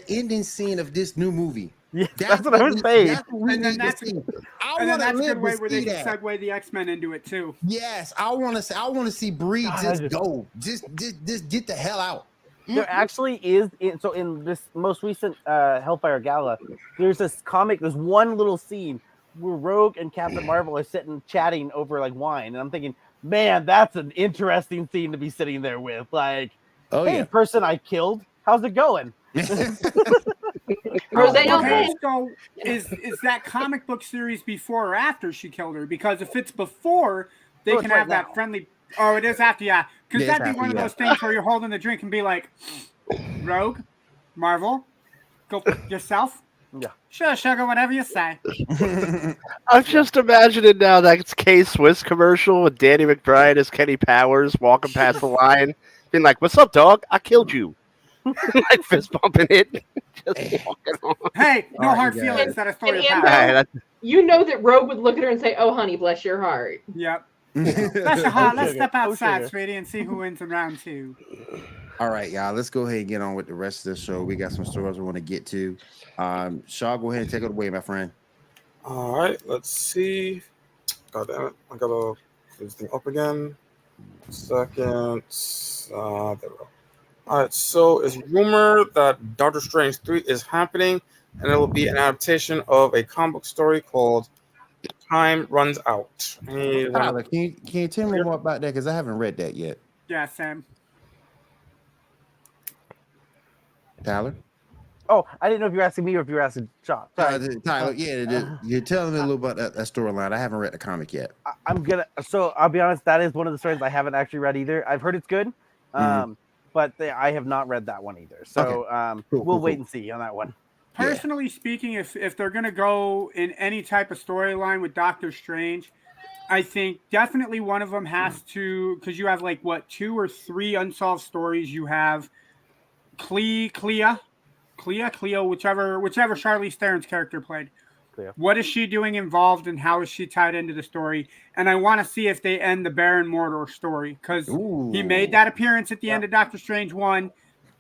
ending scene of this new movie. Yes, that's what I was saying. That's what we And then need to that's- see. I And then want to that's a live good way to where they see can that. segue the X-Men into it too. Yes, I want to see Bree God, just go. Just get the hell out. There actually is in this most recent Hellfire Gala, there's one little scene where Rogue and Captain Marvel are sitting chatting over like wine, and I'm thinking, man, that's an interesting scene to be sitting there with. Like, Oh hey, person I killed, how's it going? Rose, Okay, so is that comic book series before or after she killed her? Because if it's before, they Oh, can it's have right that now. friendly. Oh, it is after, yeah. Because Yeah, it's that'd be one after, of those things where you're holding the drink and be like, Rogue, Marvel, go yourself. Yeah. Sure, sugar, whatever you say. I'm just imagining now that K-Swiss commercial with Danny McBride as Kenny Powers walking past the line, being like, "What's up, dog? I killed you." Like fist bumping it, just walking on. Hey, no All right, hard you guys. feelings. That a story And of Andrew- power. Hey, that's- You know that Rogue would look at her and say, "Oh, honey, bless your heart." Yep. That's a hot. Let's sugar. step Oh, outside, sugar. sweetie, and see who wins in round 2. All right, y'all. Let's go ahead and get on with the rest of the show. We got some stories we want to get to. Shaw, go ahead and take it away, my friend. All right, let's see. God damn it. I gotta put this thing up again. Second. There we go. All right, so it's rumored that Doctor Strange 3 is happening, and it will be an adaptation of a comic book story called Time Runs Out. Hey, Tyler, can you tell me more about that? Because I haven't read that yet. Yeah, Sam. Tyler? Oh, I didn't know if you were asking me or if you were asking Sean. Sorry. Tyler, you're telling me a little about that storyline. I haven't read the comic yet. So I'll be honest, that is one of the stories I haven't actually read either. I've heard it's good, but I have not read that one either. So we'll wait and see on that one. Personally speaking, if they're going to go in any type of storyline with Doctor Strange, I think definitely one of them has to, because you have like, 2 or 3 unsolved stories. You have Cleo, whichever Charlize Theron's character played. Cleo. What is she doing involved and how is she tied into the story? And I want to see if they end the Baron Mordo story, because he made that appearance at the end of Doctor Strange 1,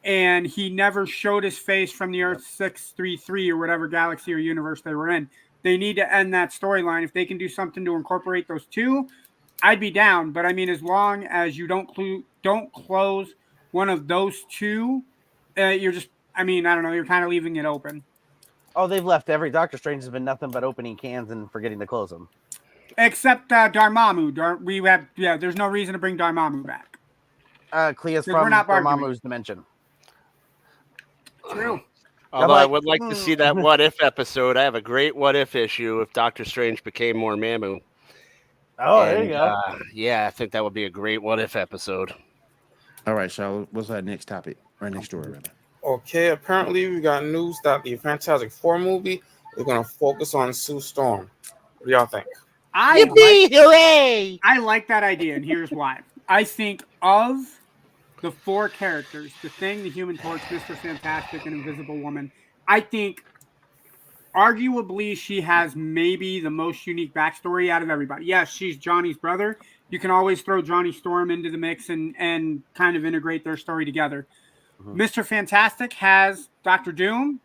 and he never showed his face from the Earth 633 or whatever galaxy or universe they were in. They need to end that storyline. If they can do something to incorporate those 2, I'd be down. But I mean, as long as you don't close one of those 2, you're just, I don't know, you're kind of leaving it open. Oh, they've left every Doctor Strange has been nothing but opening cans and forgetting to close them. Except Dormammu. There's no reason to bring Dormammu back. Clea's We're from not arguing. Dormammu's dimension. True. Although I would like to see that What If episode. I have a great What If issue if Doctor Strange became more Mamu. Oh, there you go. Yeah, I think that would be a great What If episode. All right, Shaw, what's our next topic? Our next story, rather. Okay, apparently we got news that the Fantastic Four movie is going to focus on Sue Storm. What do y'all think? I like that idea, and here's why. I think of the 4 characters, the Thing, the Human Torch, Mr. Fantastic, and Invisible Woman, I think arguably she has maybe the most unique backstory out of everybody. Yes, she's Johnny's brother. You can always throw Johnny Storm into the mix and kind of integrate their story together. Mr. Fantastic has Dr. Doom.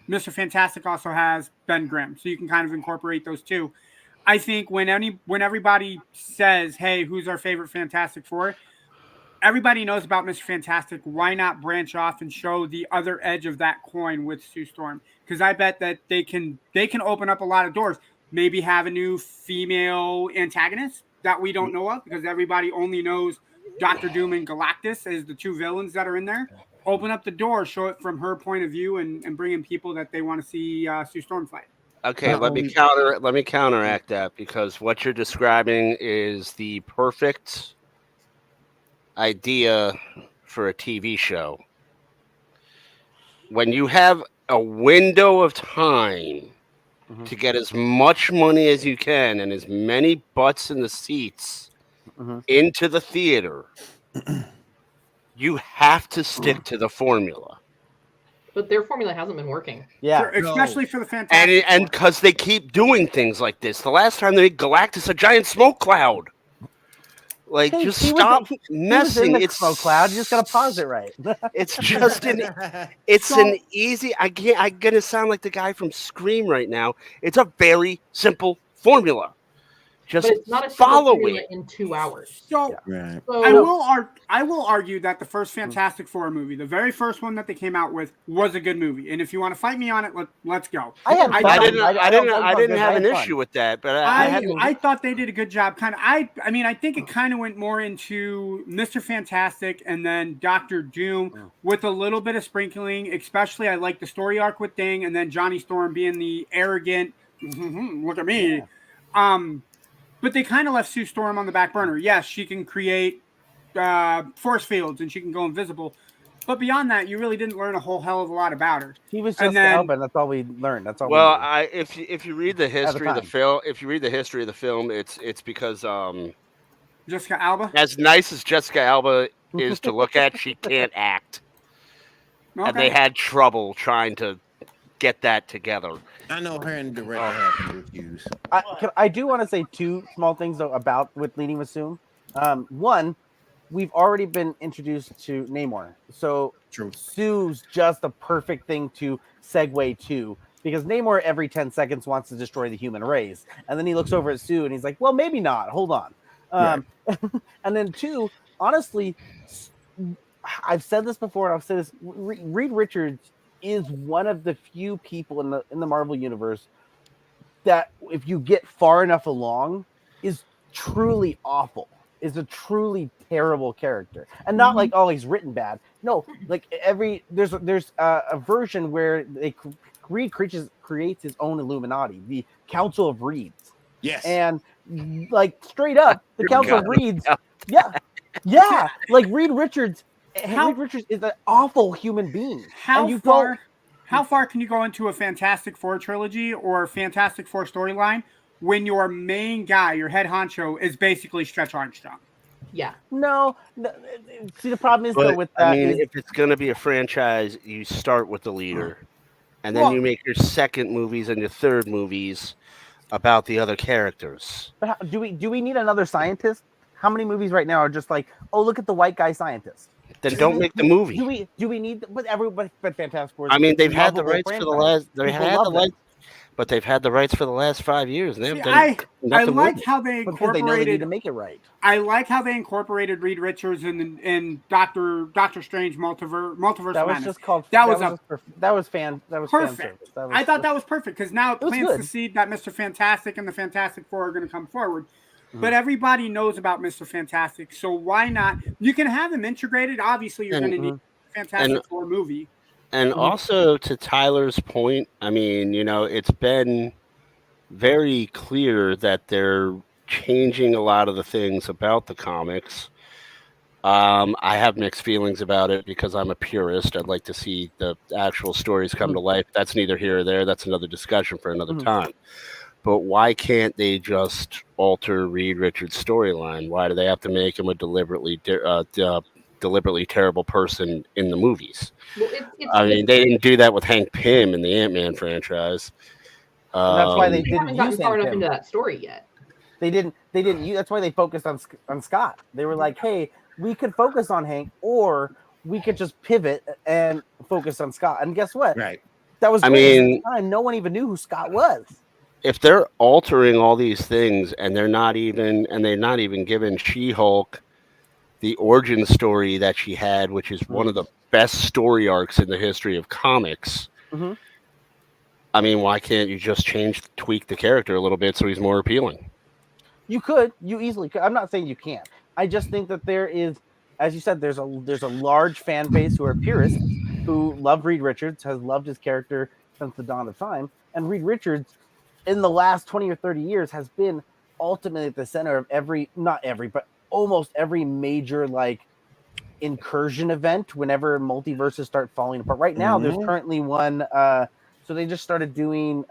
Mr. Fantastic also has Ben Grimm. So you can kind of incorporate those two. I think when everybody says, hey, who's our favorite Fantastic Four? Everybody knows about Mr. Fantastic. Why not branch off and show the other edge of that coin with Sue Storm? Because I bet that they can open up a lot of doors. Maybe have a new female antagonist that we don't know of, because everybody only knows Dr. Doom and Galactus as the 2 villains that are in there. Open up the door, show it from her point of view, and bring in people that they want to see Sue Storm fight. Okay, let me counteract that, because what you're describing is the perfect idea for a TV show. When you have a window of time to get as much money as you can and as many butts in the seats into the theater, you have to stick to the formula. But their formula hasn't been working. Yeah, especially for the Fantastic and because they keep doing things like this. The last time they made Galactus a giant smoke cloud. Like, Hey, just he was- stop he was in messing. the It's smoke cloud. You just gotta pause it right. It's just an easy. I'm gonna sound like the guy from Scream right now. It's a very simple formula. Just But it's not a simple follow formula it. in 2 hours. So Right. So I will argue that the first Fantastic Four movie, the very first one that they came out with, was a good movie. And if you want to fight me on it, let's go. I had fun. I didn't I have an had fun. issue with that, but I thought they did a good job. I think it kind of went more into Mr. Fantastic and then Dr. Doom with a little bit of sprinkling. Especially, I like the story arc with Thing, and then Johnny Storm being the arrogant. Look at me. But they kind of left Sue Storm on the back burner. Yes, she can create force fields and she can go invisible. But beyond that, you really didn't learn a whole hell of a lot about her. He was And just then- Alba, and that's all we learned. That's all. Well, we knew. if you read the history of the time. film, it's because Jessica Alba. as nice as Jessica Alba is to look at, she can't act, and they had trouble trying to get that together. I know her and the director have some issues. I do want to say 2 small things though about with leading with Sue. One, we've already been introduced to Namor, so True. Sue's just the perfect thing to segue to, because Namor every 10 seconds wants to destroy the human race, and then he looks over at Sue and he's like, "Well, maybe not. Hold on." And then 2, honestly, I've said this before, and I've said this. Reed Richards is one of the few people in the Marvel universe that, if you get far enough along, is truly awful. Is a truly terrible character, and not like, oh, he's written bad. No, like there's a version where Reed creates his own Illuminati, the Council of Reeds. Yes. And like straight up, the Council of Reeds. Yeah, like Reed Richards. Reed Richards is an awful human being. How far can you go into a Fantastic Four trilogy or Fantastic Four storyline when your main guy, your head honcho, is basically Stretch Armstrong? yeah. No. See, the problem is though with that. If it's going to be a franchise, you start with the leader, and then you make your second movies and your third movies about the other characters. But do we need another scientist? How many movies right now are just like, oh, look at the white guy scientist? Then don't make the movie. Do we need? But everybody, but Fantastic Four. I mean, they've had the rights for the last. But they've had the rights for the last 5 years. And I like how they because they know they need to make it right. I like how they incorporated Reed Richards in Doctor Strange Multiverse. That was Madness. just called. That was perfect. perfect. I thought that was perfect because now it plants good. the seed that Mr. Fantastic and the Fantastic Four are going to come forward. But everybody knows about Mr. Fantastic, so why not? You can have them integrated. Obviously, you're going to need a Fantastic Four movie. And also, to Tyler's point, I mean, it's been very clear that they're changing a lot of the things about the comics. I have mixed feelings about it because I'm a purist. I'd like to see the actual stories come to life. That's neither here or there. That's another discussion for another time. But why can't they just alter Reed Richards' storyline? Why do they have to make him a deliberately terrible person in the movies? Well, I mean, they didn't do that with Hank Pym in the Ant-Man franchise. And that's why they they didn't haven't gotten use far Hank enough Pym. into that story yet. They didn't. That's why they focused on Scott. They were like, hey, we could focus on Hank, or we could just pivot and focus on Scott. And guess what? Right. That was I great. mean, At the time, no one even knew who Scott was. if they're altering all these things and they're not even giving She-Hulk the origin story that she had, which is one of the best story arcs in the history of comics. Mhm. I mean, why can't you just tweak the character a little bit so he's more appealing? You could. You easily could. I'm not saying you can't. I just think that there is, as you said, there's a large fan base who are purists who love Reed Richards, has loved his character since the dawn of time, and Reed Richards in the last 20 or 30 years has been ultimately at the center of but almost every major like incursion event whenever multiverses start falling apart. Right now, there's currently one. So they just started doing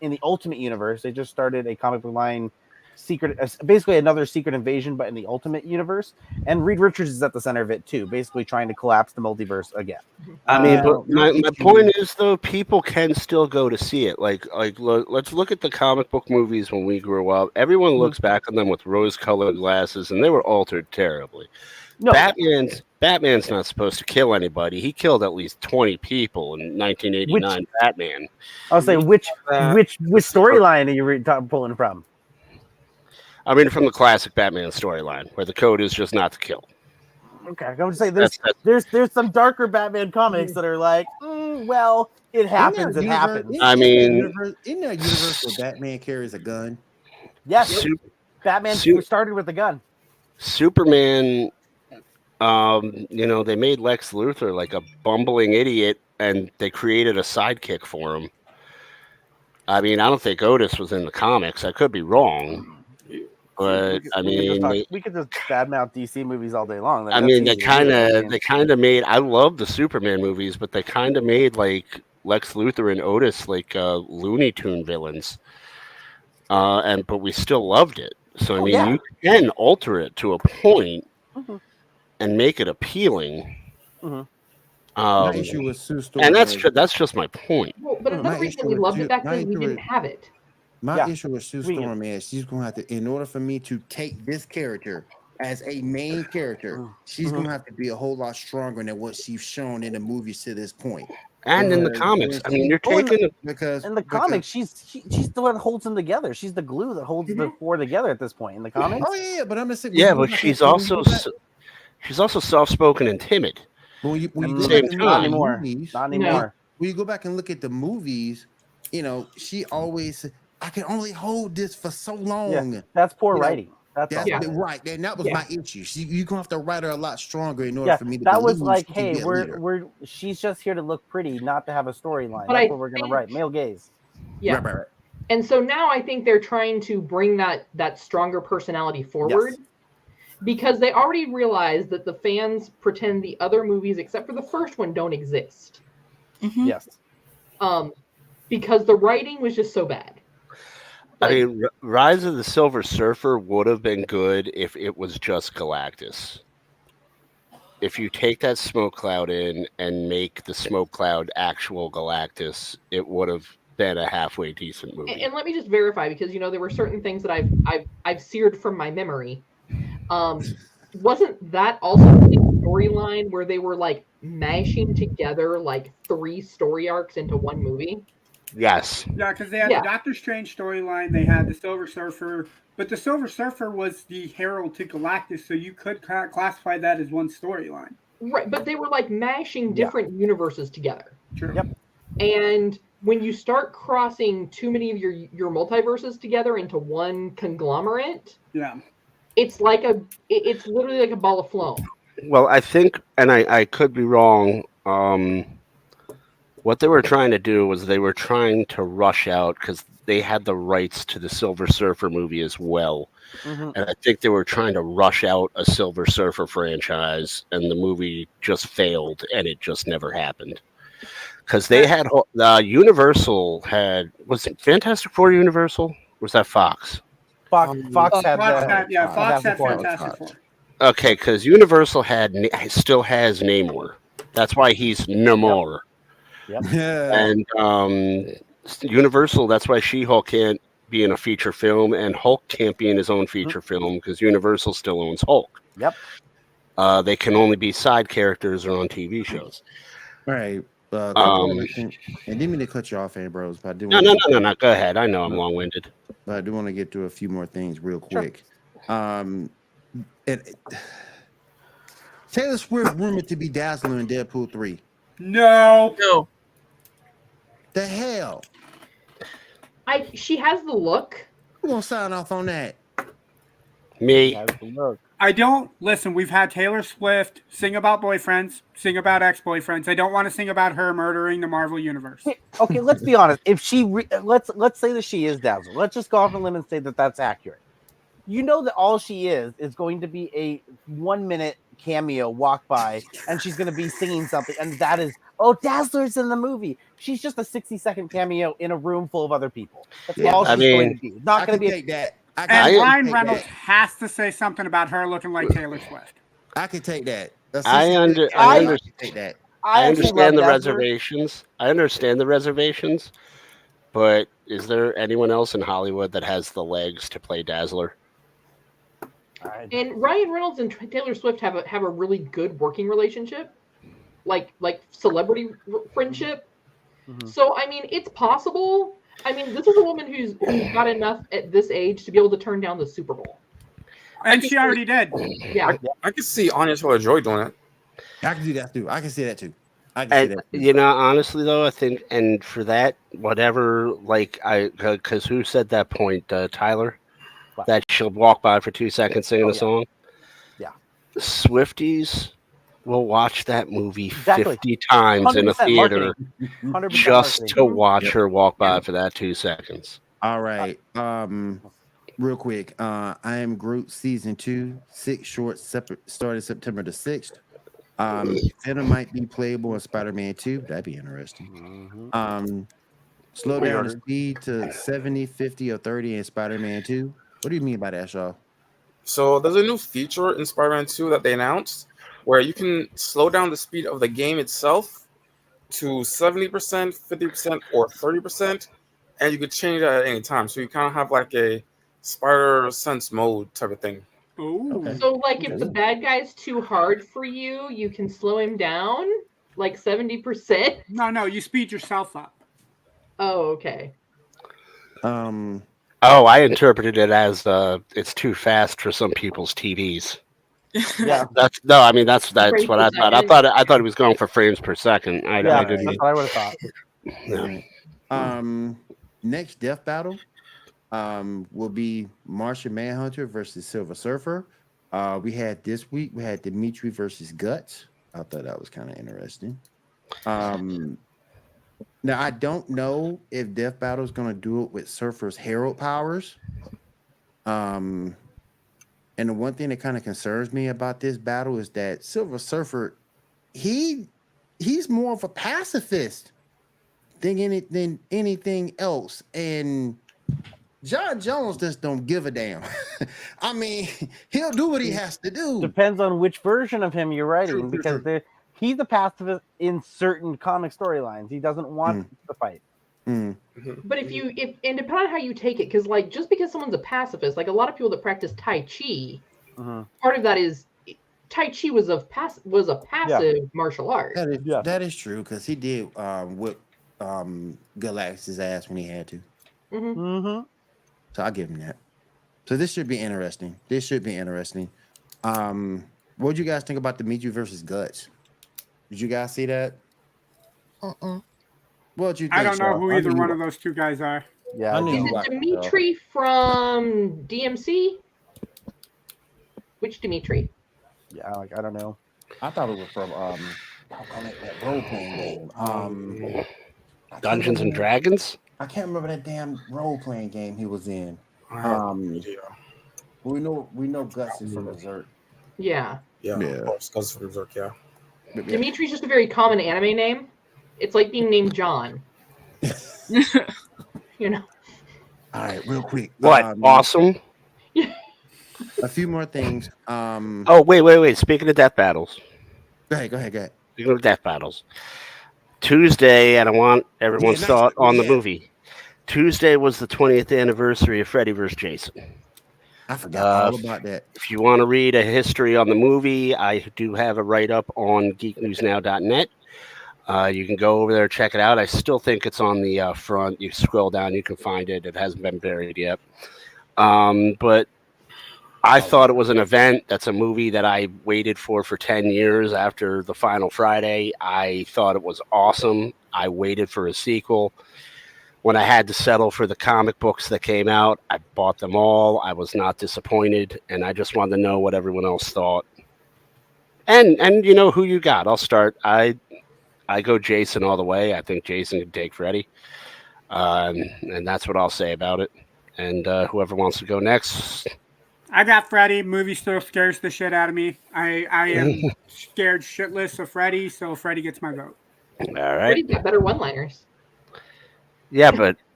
in the Ultimate Universe. They just started a comic book line, basically another Secret Invasion, but in the Ultimate Universe. And Reed Richards is at the center of it too, basically trying to collapse the multiverse again. I mean, but my point is though, people can still go to see it. Let's look at the comic book movies when we grew up. Everyone looks back on them with rose-colored glasses, and they were altered terribly. No, Batman's not supposed to kill anybody. He killed at least 20 people in 1989 Batman. I'll say which storyline are you pulling from? I mean, from the classic Batman storyline, where the code is just not to kill. Okay, I'm going to say there's some darker Batman comics that are like, well, it happens. It happens. I mean, in that universe where Batman carries a gun. Yes, Batman started with a gun. Superman. They made Lex Luthor like a bumbling idiot, and they created a sidekick for him. I mean, I don't think Otis was in the comics. I could be wrong, but we could just badmouth DC movies all day long. I mean, they kind of made. I love the Superman movies, but they kind of made like Lex Luthor and Otis like Looney Tune villains, but we still loved it. So you can alter it to a point. Mm-hmm. And make it appealing. My issue with Sue Storm, and that's just my point. Well, but another reason we loved it back then, we didn't have it. My issue with Sue Storm is she's going to have to, in order for me to take this character as a main character, she's going to have to be a whole lot stronger than what she's shown in the movies to this point. And in the comics, I mean, you're taking because in the comics, she's the one that holds them together. She's the glue that holds the four together at this point in the comics. Oh yeah, but I'm just saying. Yeah, but she's also soft-spoken and timid. When you go back and not anymore. When you go back and look at the movies, she always, I can only hold this for so long. Yeah, that's poor writing. That's right. And that was my issue. You're gonna have to write her a lot stronger in order for me to. That was like, hey, she's just here to look pretty, not to have a storyline. That's what we're gonna write. Male gaze. Yeah. Right. And so now I think they're trying to bring that stronger personality forward. Yes. Because they already realized that the fans pretend the other movies, except for the first one, don't exist. Mm-hmm. Yes. Because the writing was just so bad. I mean, Rise of the Silver Surfer would have been good if it was just Galactus. If you take that smoke cloud in and make the smoke cloud actual Galactus, it would have been a halfway decent movie. And let me just verify, because there were certain things that I've seared from my memory. Wasn't that also the storyline where they were like mashing together like 3 story arcs into one movie? Yes. Yeah, because they had the Doctor Strange storyline, they had the Silver Surfer, but the Silver Surfer was the herald to Galactus, so you could classify that as one storyline. Right, but they were like mashing different universes together. True. Yep. And when you start crossing too many of your multiverses together into one conglomerate, it's literally like a ball of foam. Well, I think, and I could be wrong, what they were trying to do was they were trying to rush out, because they had the rights to the Silver Surfer movie as well. Mm-hmm. And I think they were trying to rush out a Silver Surfer franchise, and the movie just failed, and it just never happened. because they had Universal had, was it Fantastic Four Universal? Or was that Fox? Fox had Fox the had, Fox had Four. Fantastic Four. Okay, because Universal still has Namor. That's why he's Namor. And Universal, that's why She-Hulk can't be in a feature film, and Hulk can't be in his own feature film because Universal still owns Hulk. Yep. They can only be side characters or on TV shows. All right. And didn't mean to cut you off, Ambrose, but I do. No. Go ahead. I know I'm long-winded, but I do want to get to a few more things real quick. Sure. Taylor Swift rumored to be Dazzler in Deadpool 3. No. The hell? She has the look. Who gonna sign off on that? Me. I don't listen. We've had Taylor Swift sing about boyfriends, sing about ex-boyfriends. I don't want to sing about her murdering the Marvel universe. Okay, let's be honest. If she let's say that she is Dazzler. Let's just go off on a limb and say that that's accurate. You know that all she is going to be a 1 minute cameo walk by, and she's going to be singing something, and that is, Dazzler's in the movie. She's just a 60-second cameo in a room full of other people. That's all she's going to be. Not going to be take that. And Ryan Reynolds has to say something about her looking like Taylor Swift. I can take that. I understand the Dazzler. reservations. I understand the reservations, but is there anyone else in Hollywood that has the legs to play Dazzler? And Ryan Reynolds and Taylor Swift have a really good working relationship, like celebrity friendship. Mm-hmm. So I mean, it's possible. I mean, this is a woman who's got enough at this age to be able to turn down the Super Bowl, and she already did. Yeah, I could see Anya Taylor-Joy doing it. I can do that too. I can see that too. You know, honestly though, I think, and for that, whatever, because who said that point, Tyler? That she'll walk by for 2 seconds singing a song. Yeah. Swifties will watch that movie 50 times in a theater just to watch her walk by for that 2 seconds. All right. Real quick. I Am Groot season 2, 6 shorts started September the 6th. Venom might be playable in Spider-Man 2. That'd be interesting. Slow down the speed to 70, 50, or 30 in Spider-Man 2. What do you mean by that, Shaw? So there's a new feature in Spider-Man 2 that they announced where you can slow down the speed of the game itself to 70%, 50%, or 30%, and you could change that at any time. So you kind of have like a Spider Sense mode type of thing. Okay. So like if the bad guy's too hard for you, you can slow him down like 70%. No, you speed yourself up. Oh, okay. Oh, I interpreted it as it's too fast for some people's TVs. Yeah, that's what I thought. I thought it was going for frames per second. I didn't. That's what I would have thought. Yeah. Next death battle will be Martian Manhunter versus Silver Surfer. We had Dimitri versus Guts. I thought that was kind of interesting. Now I don't know if Death Battle is going to do it with Surfer's Herald powers. And the one thing that kind of concerns me about this battle is that Silver Surfer, he's more of a pacifist than anything else, and John Jones just don't give a damn. I mean, he'll do what he has to do. Depends on which version of him you're writing, because he's a pacifist in certain comic storylines. He doesn't want to fight. But if depending on how you take it, because like just because someone's a pacifist, like a lot of people that practice Tai Chi, part of that is Tai Chi was a passive martial art. That is true, because he did whip Galactus' ass when he had to. So I'll give him that. So this should be interesting. What would you guys think about Dimitri versus Guts? Did you guys see that? What you think, I don't know Shaw? who either one of those two guys are. Yeah, I knew Is you it liked it, Dimitri from DMC? Which Dimitri? Yeah, like I don't know. I thought it was from that role playing game. Dungeons and Dragons. I can't remember that damn role playing game he was in. We know Guts is from Berserk. Yeah. Of course, Guts from Berserk. Yeah. Dimitri's just a very common anime name. It's like being named John. You know. All right, real quick. What? Awesome. A few more things. Oh, wait. Speaking of death battles. Go ahead. Speaking of death battles. Tuesday, and I want everyone's thought on the movie. Tuesday was the 20th anniversary of Freddy vs. Jason. I forgot all about that. If you want to read a history on the movie, I do have a write-up on geeknewsnow.net. You can go over there, check it out. I still think it's on the front. You scroll down, you can find it. It hasn't been buried yet. But I thought it was an event. That's a movie that I waited for 10 years after the final Friday. I thought it was awesome. I waited for a sequel. When I had to settle for the comic books that came out, I bought them all. I was not disappointed, and I just wanted to know what everyone else thought. And you know who you got. I'll start. I go Jason all the way. I think Jason can take Freddy. And that's what I'll say about it. And whoever wants to go next. I got Freddy. Movie still scares the shit out of me. I am scared shitless of Freddy, so Freddy gets my vote. All right. Freddy's got better one-liners. Yeah,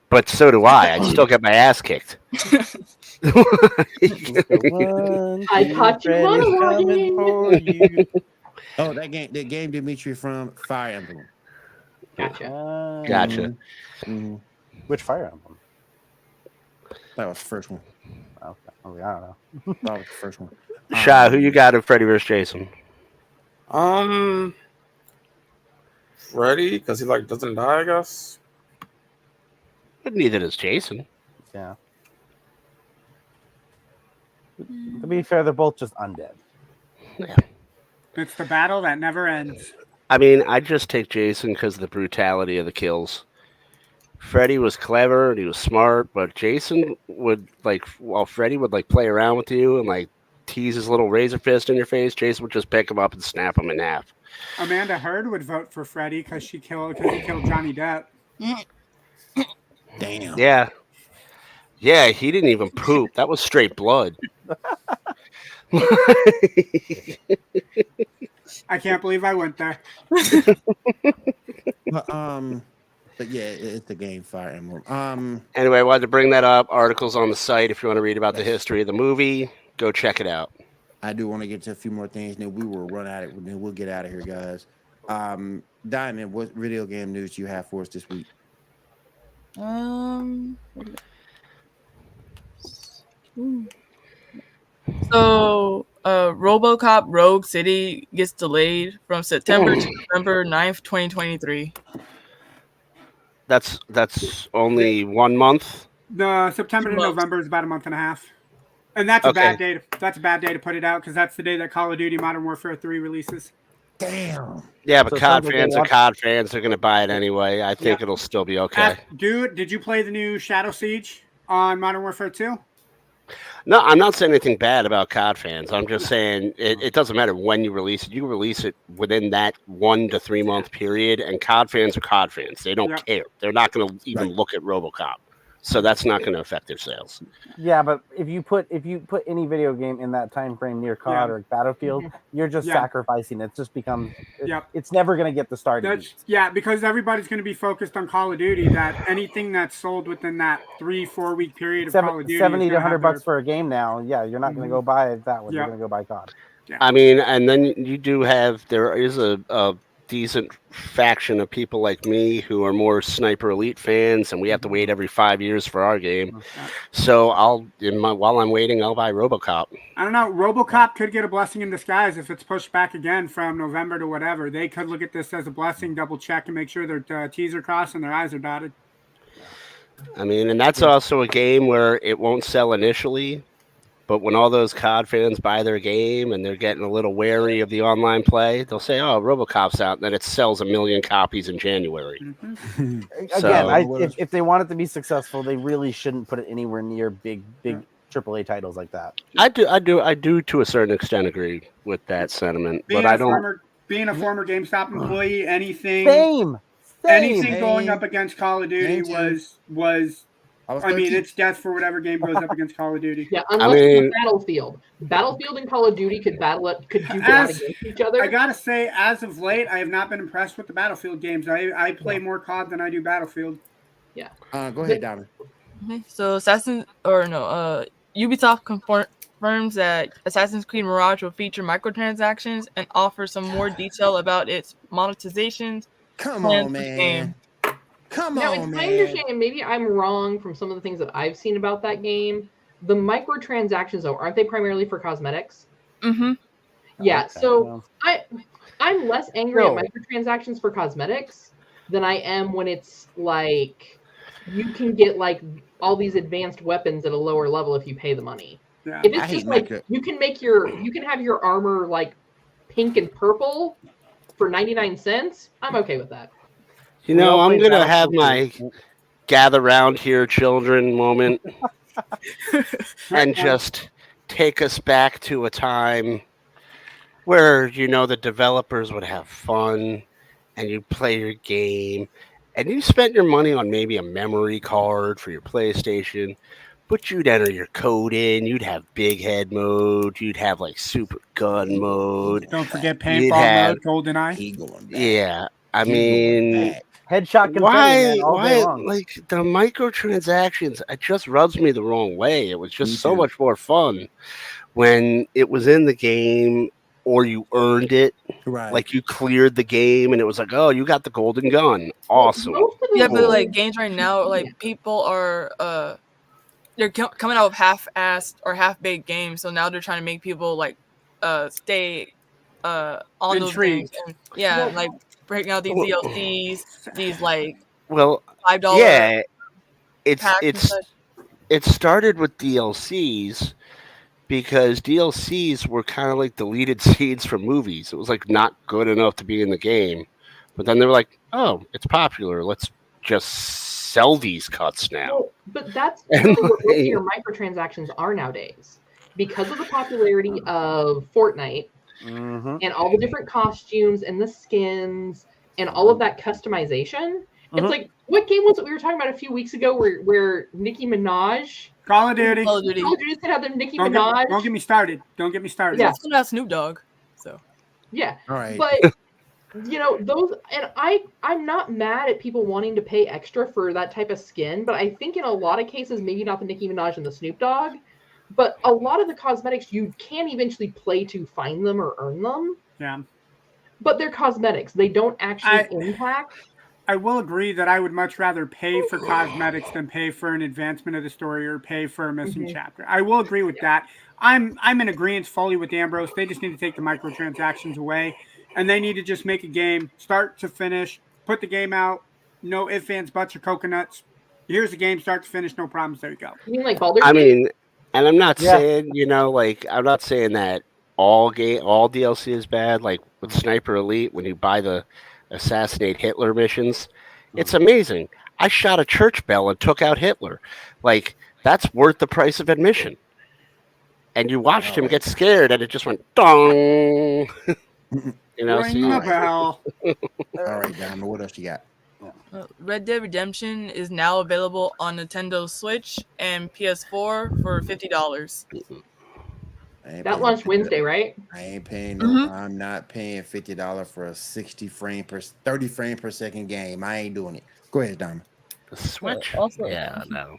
but so do I. I still get my ass kicked. I caught you monologuing. for you. Oh, that game Dimitri from Fire Emblem. Gotcha. Gotcha. Mm-hmm. Which Fire Emblem? That was the first one. Okay. I don't know. That was the first one. Shy, who you got in Freddy vs. Jason? Freddy, because he doesn't die, I guess. But neither does Jason. Yeah. To be fair, they're both just undead. Yeah. It's the battle that never ends. I mean, I just take Jason because of the brutality of the kills. Freddy was clever and he was smart, but Jason would Freddy would play around with you and tease his little razor fist in your face. Jason would just pick him up and snap him in half. Amanda Heard would vote for Freddy because he killed Johnny Depp. Damn. Yeah. Yeah, he didn't even poop. That was straight blood. I can't believe I went there. But yeah, it's the game Fire Emblem. Anyway, I wanted to bring that up. Articles on the site if you want to read about the history of the movie. Go check it out. I do want to get to a few more things. Then we will run at it. Then we'll get out of here, guys. Diamond, what video game news do you have for us this week? So RoboCop Rogue City gets delayed from September to November 9th, 2023. That's only 1 month. The September to November is about a month and a half, and that's a bad day. That's a bad day to put it out because that's the day that Call of Duty Modern Warfare 3 releases. Damn. Yeah, but COD fans are COD fans. They're going to buy it anyway. I think it'll still be okay. Dude, did you play the new Shadow Siege on Modern Warfare 2? No, I'm not saying anything bad about COD fans. I'm just saying it doesn't matter when you release it. You can release it within that 1 to 3 month period, and COD fans are COD fans. They don't care. They're not going to even look at RoboCop. So that's not going to affect their sales. Yeah, but if you put any video game in that time frame near COD or Battlefield, you're just sacrificing it. It's just become it's never going to get the start. Because everybody's going to be focused on Call of Duty. That anything that's sold within that 3-4 week period of Call of Duty, $70 to $100 for a game now. Yeah, you're not going to go buy that one. You're going to go buy COD. Yeah. I mean, and then you do have there is a decent faction of people like me who are more Sniper Elite fans, and we have to wait every 5 years for our game. So while I'm waiting, I'll buy RoboCop. I don't know. RoboCop could get a blessing in disguise if it's pushed back again from November to whatever. They could look at this as a blessing, double check, and make sure their T's are crossed and their I's are dotted. I mean, and that's also a game where it won't sell initially. But when all those COD fans buy their game and they're getting a little wary of the online play, they'll say, "Oh, RoboCop's out," and then it sells 1 million copies in January. Again, if they want it to be successful, they really shouldn't put it anywhere near big AAA titles like that. I do to a certain extent agree with that sentiment, but I don't. Being a former GameStop employee, anything Same. going up against Call of Duty was was I mean, 13. it's death for whatever game goes up against Call of Duty. Yeah, unless it's mean- Battlefield. Battlefield and Call of Duty could duke it out As- against each other. I gotta say, as of late, I have not been impressed with the Battlefield games. I play more COD than I do Battlefield. Go ahead, Diamond. Okay, so Ubisoft confirms that Assassin's Creed Mirage will feature microtransactions and offer some more detail about its monetizations. Come plans on, for the man. game. Come Now, on, it's my man. understanding, maybe I'm wrong from some of the things that I've seen about that game. The microtransactions, though, aren't they primarily for cosmetics? Mm-hmm. Yeah, Okay, so well. I'm less angry No. at microtransactions for cosmetics than I am when it's like you can get like all these advanced weapons at a lower level if you pay the money. Yeah. If I it's hate just like micro- you can have your armor like pink and purple for 99 cents, I'm okay with that. You We know, all I'm played gonna have my Battlefield. gather round here, children moment, and just take us back to a time where the developers would have fun, and you play your game, and you spent your money on maybe a memory card for your PlayStation. But you'd enter your code in, you'd have big head mode, you'd have like super gun mode. Don't forget You'd paintball have- mode, GoldenEye. He going back. Yeah, I He going mean, back. Headshot confetti, man, all day long. like the microtransactions, it just rubs me the wrong way. It was Me just so too. much more fun when it was in the game or you earned it. Right. Like you cleared the game and it was like, oh, you got the golden gun. Awesome. Most of Yeah, those but like games- games right now, like people are they're coming out with half-assed or half-baked games, so now they're trying to make people like stay on those games. Intrigued. And, yeah, Well- like breaking out these DLCs, these like Well, $5 yeah, packs and it's such. it started with DLCs because DLCs were kind of like deleted scenes from movies. It was like not good enough to be in the game, but then they were like, oh, it's popular. Let's just sell these cuts now. Well, but that's And really what most like- of your microtransactions are nowadays. Because of the popularity of Fortnite Mm-hmm. and all the different costumes and the skins and all of that customization, Mhm. it's like, what game was it we were talking about a few weeks ago where Nicki Minaj, Call of Duty. Call of Duty. Call of Duty had the Nicki Don't Minaj? get me started. Don't get me started. Yeah. It's still not Snoop Dogg. So Yeah, All right. but those, and I'm not mad at people wanting to pay extra for that type of skin, but I think in a lot of cases, maybe not the Nicki Minaj and the Snoop Dogg, but a lot of the cosmetics you can eventually play to find them or earn them, Yeah. but they're cosmetics. They don't actually impact. I will agree that I would much rather pay for cosmetics than pay for an advancement of the story or pay for a missing chapter. I will agree with that. I'm in agreement fully with Ambrose. They just need to take the microtransactions away, and they need to just make a game start to finish. Put the game out. No ifs, ands, buts, or coconuts. Here's the game, start to finish, no problems. There you go. You mean like Baldur's I Gate? mean, and I'm not Yeah. saying, I'm not saying that all DLC is bad. Like with Sniper Elite, when you buy the Assassinate Hitler missions, it's amazing. I shot a church bell and took out Hitler. Like, that's worth the price of admission. And you watched him get scared and it just went dong. Ring the bell. All right, Diamond. What else you got? Red Dead Redemption is now available on Nintendo Switch and PS4 for $50. I ain't That paying launched $50. Wednesday, right? I ain't paying no. Mhm. I'm not paying $50 for a 30 frame per second game. I ain't doing it. Go ahead, Diamond. The Switch? Also- Yeah, no.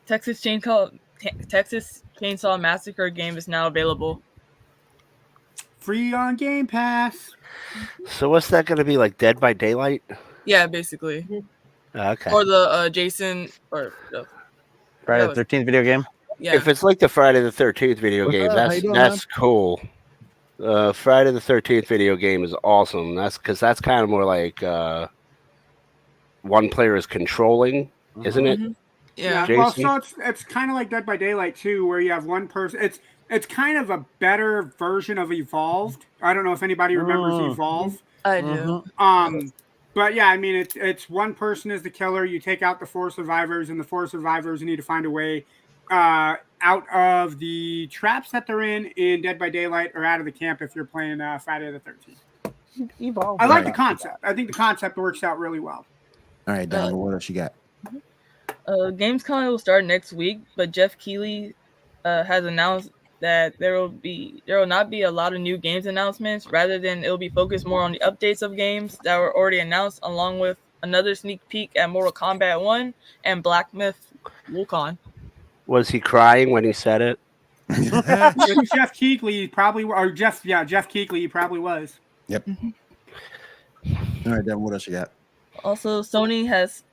Texas Chainsaw Massacre game is now available. Free on Game Pass. So what's that going to be, like Dead by Daylight? Yeah, basically. Okay. Or the Jason or Friday That the 13th video game. yeah. If it's like the Friday the 13th video What's game, up? How that's you doing, that's cool. Friday the 13th video game is awesome. That's because that's kind of more like one player is controlling, isn't it? Mhm. Yeah. Well, Jason? so it's kind of like Dead by Daylight too, where you have one person. It's kind of a better version of Evolved. I don't know if anybody remembers Evolve. I do. But yeah, I mean, it's one person is the killer. You take out the 4 survivors, and the 4 survivors need to find a way out of the traps that they're in Dead by Daylight, or out of the camp if you're playing Friday the 13th. Evolve. I like Right. the concept. I think the concept works out really well. All right, Diamond. What else you got? Gamescom will start next week, but Jeff Keighley has announced that there will not be a lot of new games announcements. Rather than it will be focused more on the updates of games that were already announced, along with another sneak peek at Mortal Kombat 1 and Black Myth Wukong. Was he crying when he said it? With Jeff Keighley, probably, or Jeff Keighley, he probably was. Yep. All right, then what else you got? Also, Sony has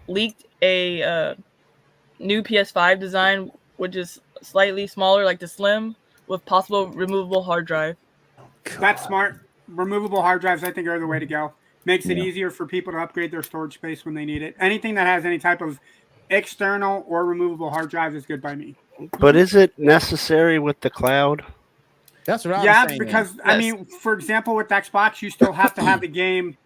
leaked a new PS5 design, which is slightly smaller, like the Slim, with possible removable hard drive. That's smart. Removable hard drives, I think, are the way to go. Makes it Yeah. easier for people to upgrade their storage space when they need it. Anything that has any type of external or removable hard drive is good by me. But is it necessary with the cloud? That's what I was Yeah, saying. because Yes. I mean, for example, with Xbox, you still have to have the game.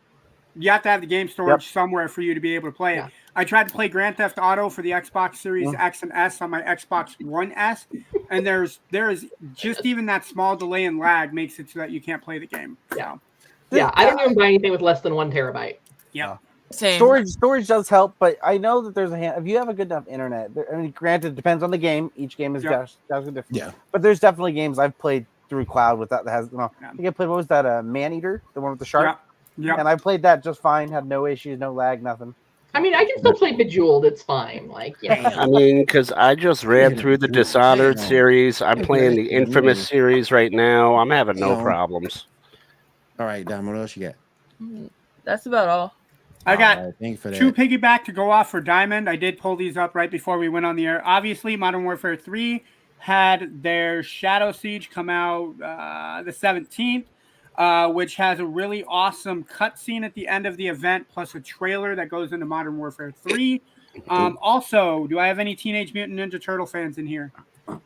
You have to have the game storage somewhere for you to be able to play it. Yeah. I tried to play Grand Theft Auto for the Xbox Series X and S on my Xbox One S, and there is just even that small delay and lag makes it so that you can't play the game. Yeah. So, Yeah, I don't even buy anything with less than 1 terabyte. yeah. Same. Storage does help, but I know that there's if you have a good enough internet. I mean, granted, it depends on the game. Each game is different. Yeah. But there's definitely games I've played through cloud with that has. I think I played, what was that? Man Eater, the one with the shark. Yeah. And I played that just fine. Had no issues, no lag, nothing. I mean, I can still play Bejeweled. It's fine. Like, I mean, because I just ran through the Dishonored series. I'm playing the Infamous series right now. I'm having no problems. All right, Dom, what else you got? That's about all. I got All right, thank you for that. two piggyback to go off for Diamond. I did pull these up right before we went on the air. Obviously, Modern Warfare 3 had their Shadow Siege come out the 17th, which has a really awesome cutscene at the end of the event, plus a trailer that goes into Modern Warfare 3. Also, do I have any Teenage Mutant Ninja Turtle fans in here?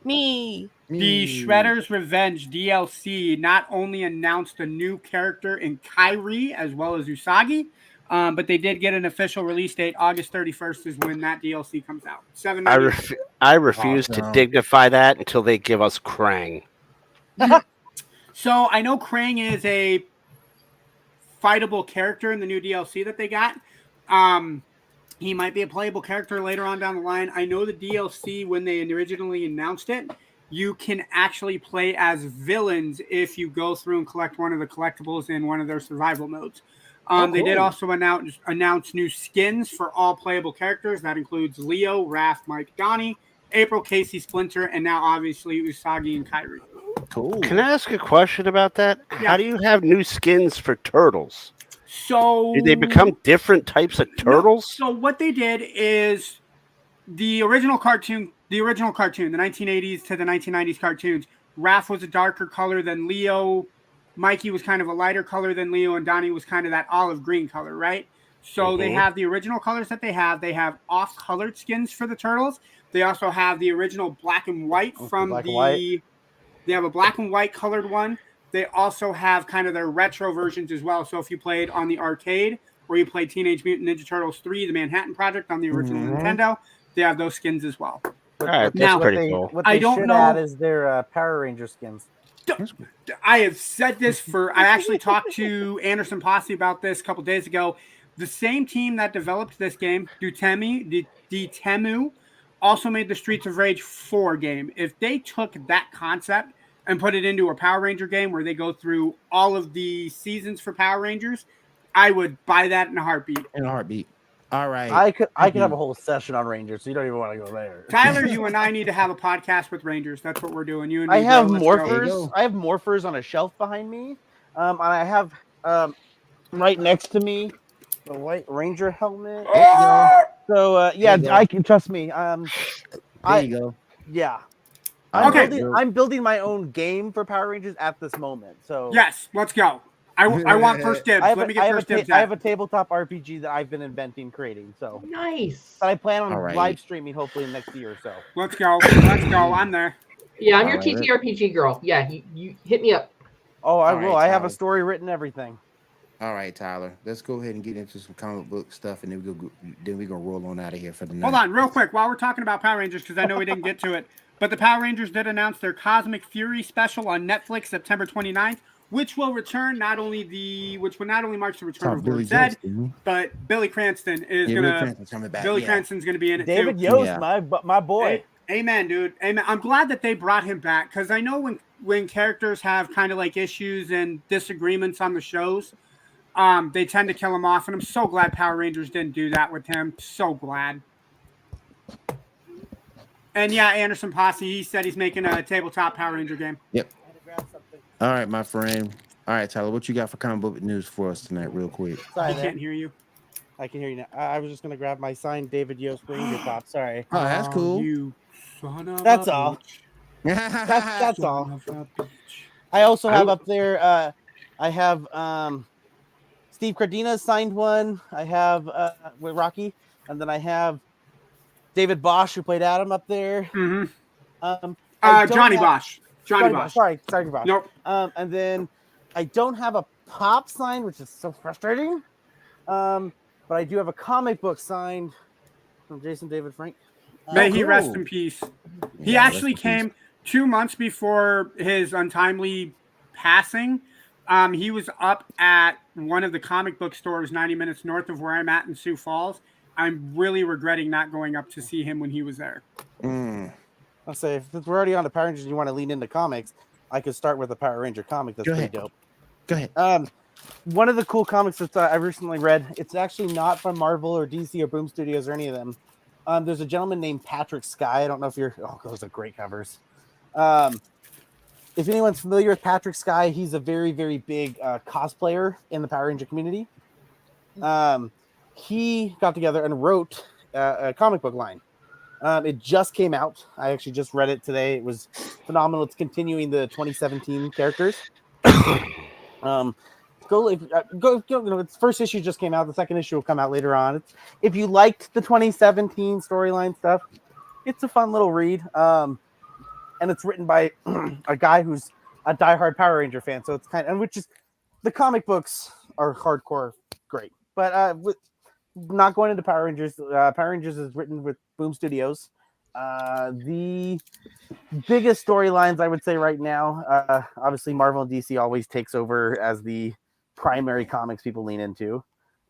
Me. The Shredder's Revenge DLC not only announced a new character in Kyrie as well as Usagi, but they did get an official release date. August 31st is when that DLC comes out. I refuse to dignify that until they give us Krang. So I know Krang is a fightable character in the new DLC that they got. He might be a playable character later on down the line. I know the DLC, when they originally announced it, you can actually play as villains if you go through and collect one of the collectibles in one of their survival modes. They did also announce new skins for all playable characters. That includes Leo, Raph, Mike, Donnie, April, Casey, Splinter, and now obviously Usagi and Kyrie. Cool. Can I ask a question about that? Yeah. How do you have new skins for turtles? So Do they become different types of turtles? So what they did is the original cartoon, the 1980s to the 1990s cartoons, Raph was a darker color than Leo. Mikey was kind of a lighter color than Leo, and Donnie was kind of that olive green color, right? So they have the original colors that they have. They have off-colored skins for the turtles. They also have the original black and white from They have a black and white colored one. They also have kind of their retro versions as well. So if you played on the arcade or you played Teenage Mutant Ninja Turtles 3, the Manhattan Project on the original Nintendo, they have those skins as well. All right, that's pretty cool. What they should add is their Power Ranger skins. I have said this I actually talked to Anderson Posse about this a couple days ago. The same team that developed this game, Dotemu, also made the Streets of Rage 4 game. If they took that concept and put it into a Power Ranger game where they go through all of the seasons for Power Rangers, I would buy that in a heartbeat. All right. I could have a whole session on Rangers, so you don't even want to go there. Tyler, you and I need to have a podcast with Rangers. That's what we're doing. You and I me, have bro. Let's morphers. go. I have morphers on a shelf behind me, and I have right next to me the white Ranger helmet. So yeah, I can trust me. There you go. Yeah. Okay. I'm building my own game for Power Rangers at this moment. So yes, let's go. I want first dibs. Let me get first dibs. I have a tabletop RPG that I've been inventing, creating. So nice. That I plan on live streaming hopefully next year or so. Let's go. Let's go. I'm there. Yeah, I'm your TTRPG girl. Yeah, you hit me up. Oh, I will. Right, I have a story written, everything. All right, Tyler. Let's go ahead and get into some comic book stuff, and then we're gonna roll on out of here for the night. Hold on, real quick, while we're talking about Power Rangers, because I know we didn't get to it, but the Power Rangers did announce their Cosmic Fury special on Netflix September 29th. which will return which will not only mark the return Talk of Billy Lord Zed, Jones, but Billy Cranston is yeah, Billy gonna Cranston's coming back. Billy Yeah. Cranston's gonna be in it David too. Yost, Yeah. my boy. Amen, dude. Amen. I'm glad that they brought him back because I know when characters have kind of like issues and disagreements on the shows, they tend to kill him off, and I'm so glad Power Rangers didn't do that with him. So glad. And yeah, Anderson Posse, he said he's making a tabletop Power Ranger game. Yep. All right, my friend. All right, Tyler, what you got for comic book news for us tonight, real quick? Sorry, I man. can't hear you. I can hear you now. I was just gonna grab my signed David Yost Ranger pop. Sorry. Oh, that's cool. You son of That's a all. bitch. That's Son all. of a bitch. I also have up there. I have Steve Cardina signed one. I have with Rocky, and then I have David Bosch who played Adam up there. Mm-hmm. Johnny Bosch. Johnny Bosch. Sorry, Bosch. Nope. And then I don't have a pop sign, which is so frustrating. But I do have a comic book signed from Jason David Frank. May he cool. rest in peace. He Yeah, actually rest in peace. came 2 months before his untimely passing. He was up at one of the comic book stores 90 minutes north of where I'm at in Sioux Falls. I'm really regretting not going up to see him when he was there. I'll say, if we're already on the Power Rangers and you want to lean into comics, I could start with a Power Ranger comic that's pretty dope. Go ahead. One of the cool comics that I recently read, it's actually not from Marvel or DC or Boom Studios or any of them. There's a gentleman named Patrick Sky. I don't know if those are great covers. If anyone's familiar with Patrick Sky, he's a very, very big cosplayer in the Power Ranger community. He got together and wrote a comic book line. It just came out. I actually just read it today. It was phenomenal. It's continuing the 2017 characters. Go. Its first issue just came out. The second issue will come out later on. If you liked the 2017 storyline stuff, it's a fun little read. And it's written by a guy who's a diehard Power Ranger fan. So it's which is the comic books are hardcore great. But with not going into Power Rangers, Power Rangers is written with Boom Studios. The biggest storylines I would say right now, obviously Marvel and DC always takes over as the primary comics people lean into.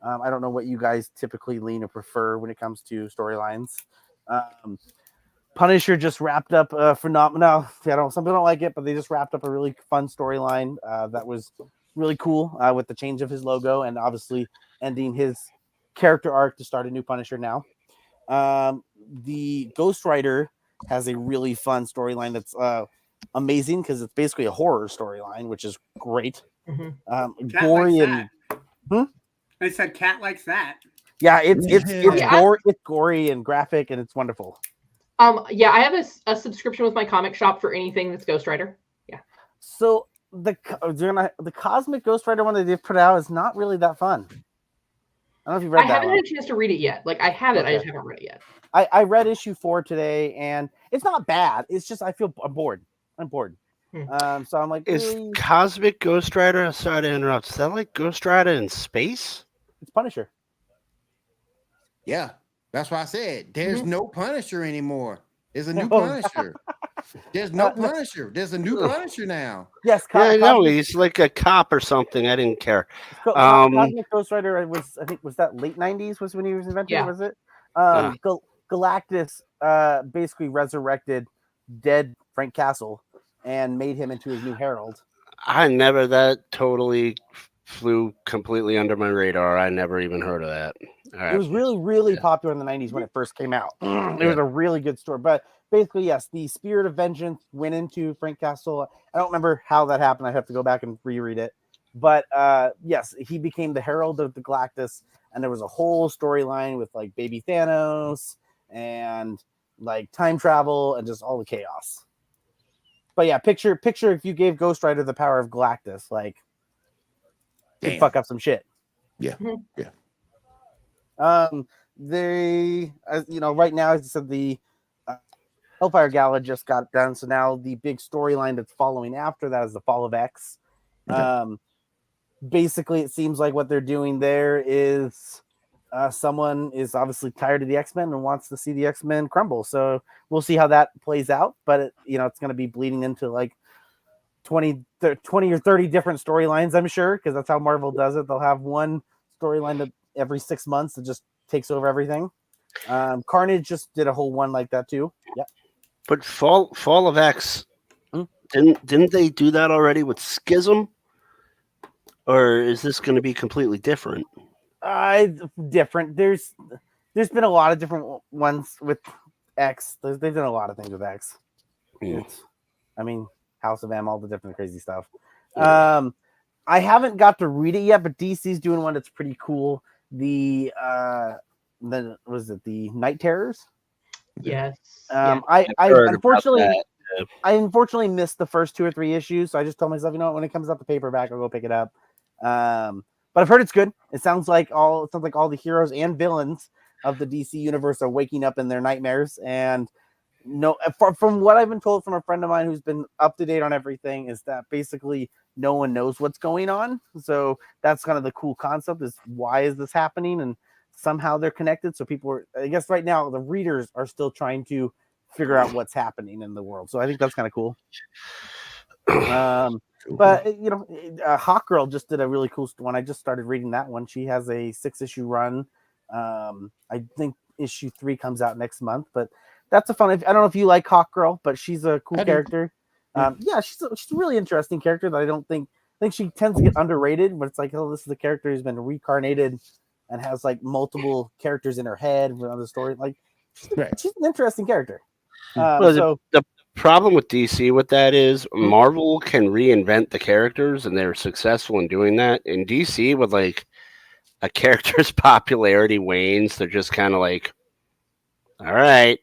I don't know what you guys typically lean or prefer when it comes to storylines. Punisher just wrapped up a phenomenal. Some people don't like it, but they just wrapped up a really fun storyline that was really cool with the change of his logo and obviously ending his character arc to start a new Punisher now. The Ghost Rider has a really fun storyline that's amazing because it's basically a horror storyline, which is great. Mm-hmm. Gory and They said Cat likes that. yeah, it's Yeah. it's gory and graphic and it's wonderful. Yeah, I have a subscription with my comic shop for anything that's Ghost Rider. Yeah. So the Cosmic Ghost Rider one that they've put out is not really that fun. I don't know if you've read that I haven't one. had a chance to read it yet. Like I have it, I just haven't read it yet. I read issue 4 today, and it's not bad. It's just I'm bored. I'm bored. So I'm like, is Cosmic Ghost Rider? Sorry to interrupt. Is that like Ghost Rider in space? It's Punisher. Yeah, that's why I said there's no Punisher anymore. There's a new Punisher. There's no Punisher. There's a new Punisher now. Yes, Yeah, I know. He's like a cop or something. I didn't care. Cosmic Ghost Rider was that late 90s was when he was invented? Yeah. Was it? Galactus basically resurrected dead Frank Castle and made him into his new Herald. That totally flew completely under my radar. I never even heard of that. It was really, really popular in the 90s when it first came out. It was a really good story. But basically, yes, the spirit of vengeance went into Frank Castle. I don't remember how that happened. I have to go back and reread it. But yes, he became the Herald of the Galactus. And there was a whole storyline with like baby Thanos and like time travel and just all the chaos. But yeah, picture if you gave Ghost Rider the power of Galactus, like he'd fuck up some shit. Yeah. Yeah. They, right now, as I said, the Hellfire Gala just got done. So now the big storyline that's following after that is the Fall of X. Okay. Basically, it seems like what they're doing there is someone is obviously tired of the X-Men and wants to see the X-Men crumble. So we'll see how that plays out. But it's going to be bleeding into like 20 or 30 different storylines, I'm sure, because that's how Marvel does it. They'll have one storyline that every 6 months that just takes over everything. Carnage just did a whole one like that too. Yeah. But Fall of X, Hmm? didn't they do that already with Schism? Or is this going to be completely different? Different. There's been a lot of different ones with X. They've done a lot of things with X. I mean, House of M, all the different crazy stuff. I haven't got to read it yet, but DC's doing one that's pretty cool. The was it the Night Terrors? Yes. I heard about unfortunately that. I unfortunately missed the first 2 or 3 issues, so I just told myself, you know what, when it comes out the paperback, I'll go pick it up. But I've heard it's good. It sounds like all the heroes and villains of the DC universe are waking up in their nightmares. And no, from what I've been told from a friend of mine who's been up to date on everything, is that basically no one knows what's going on. So that's kind of the cool concept, is why is this happening? And somehow they're connected. So people are, I guess right now, the readers are still trying to figure out what's happening in the world. So I think that's kind of cool. But you know, Hawk Girl just did a really cool one. I just started reading that one. She has a 6-issue run. I think issue 3 comes out next month, but that's a fun. I don't know if you like Hawk Girl, but she's a cool character. Yeah, she's a really interesting character that I think she tends to get underrated. But it's like, oh, this is a character who's been reincarnated and has like multiple characters in her head with other story. Like, she's an interesting character. The problem with DC with that is Marvel can reinvent the characters, and they're successful in doing that. In DC, with like a character's popularity wanes, they're just kind of like, all right,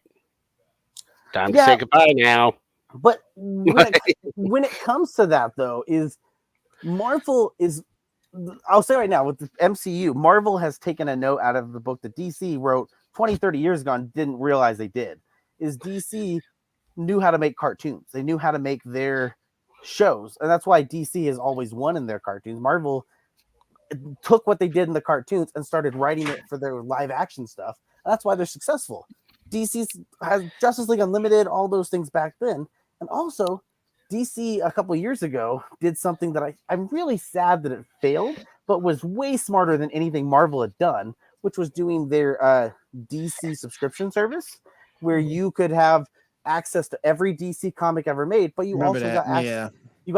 time to say goodbye now. But when it comes to that, though, is Marvel is, I'll say right now, with the MCU, Marvel has taken a note out of the book that DC wrote 20, 30 years ago and didn't realize they did. Is DC knew how to make cartoons. They knew how to make their shows. And that's why DC has always won in their cartoons. Marvel took what they did in the cartoons and started writing it for their live action stuff. And that's why they're successful. DC has Justice League Unlimited, all those things back then. And also, DC a couple years ago did something that I'm really sad that it failed, but was way smarter than anything Marvel had done, which was doing their DC subscription service, where you could have access to every DC comic ever made, but you got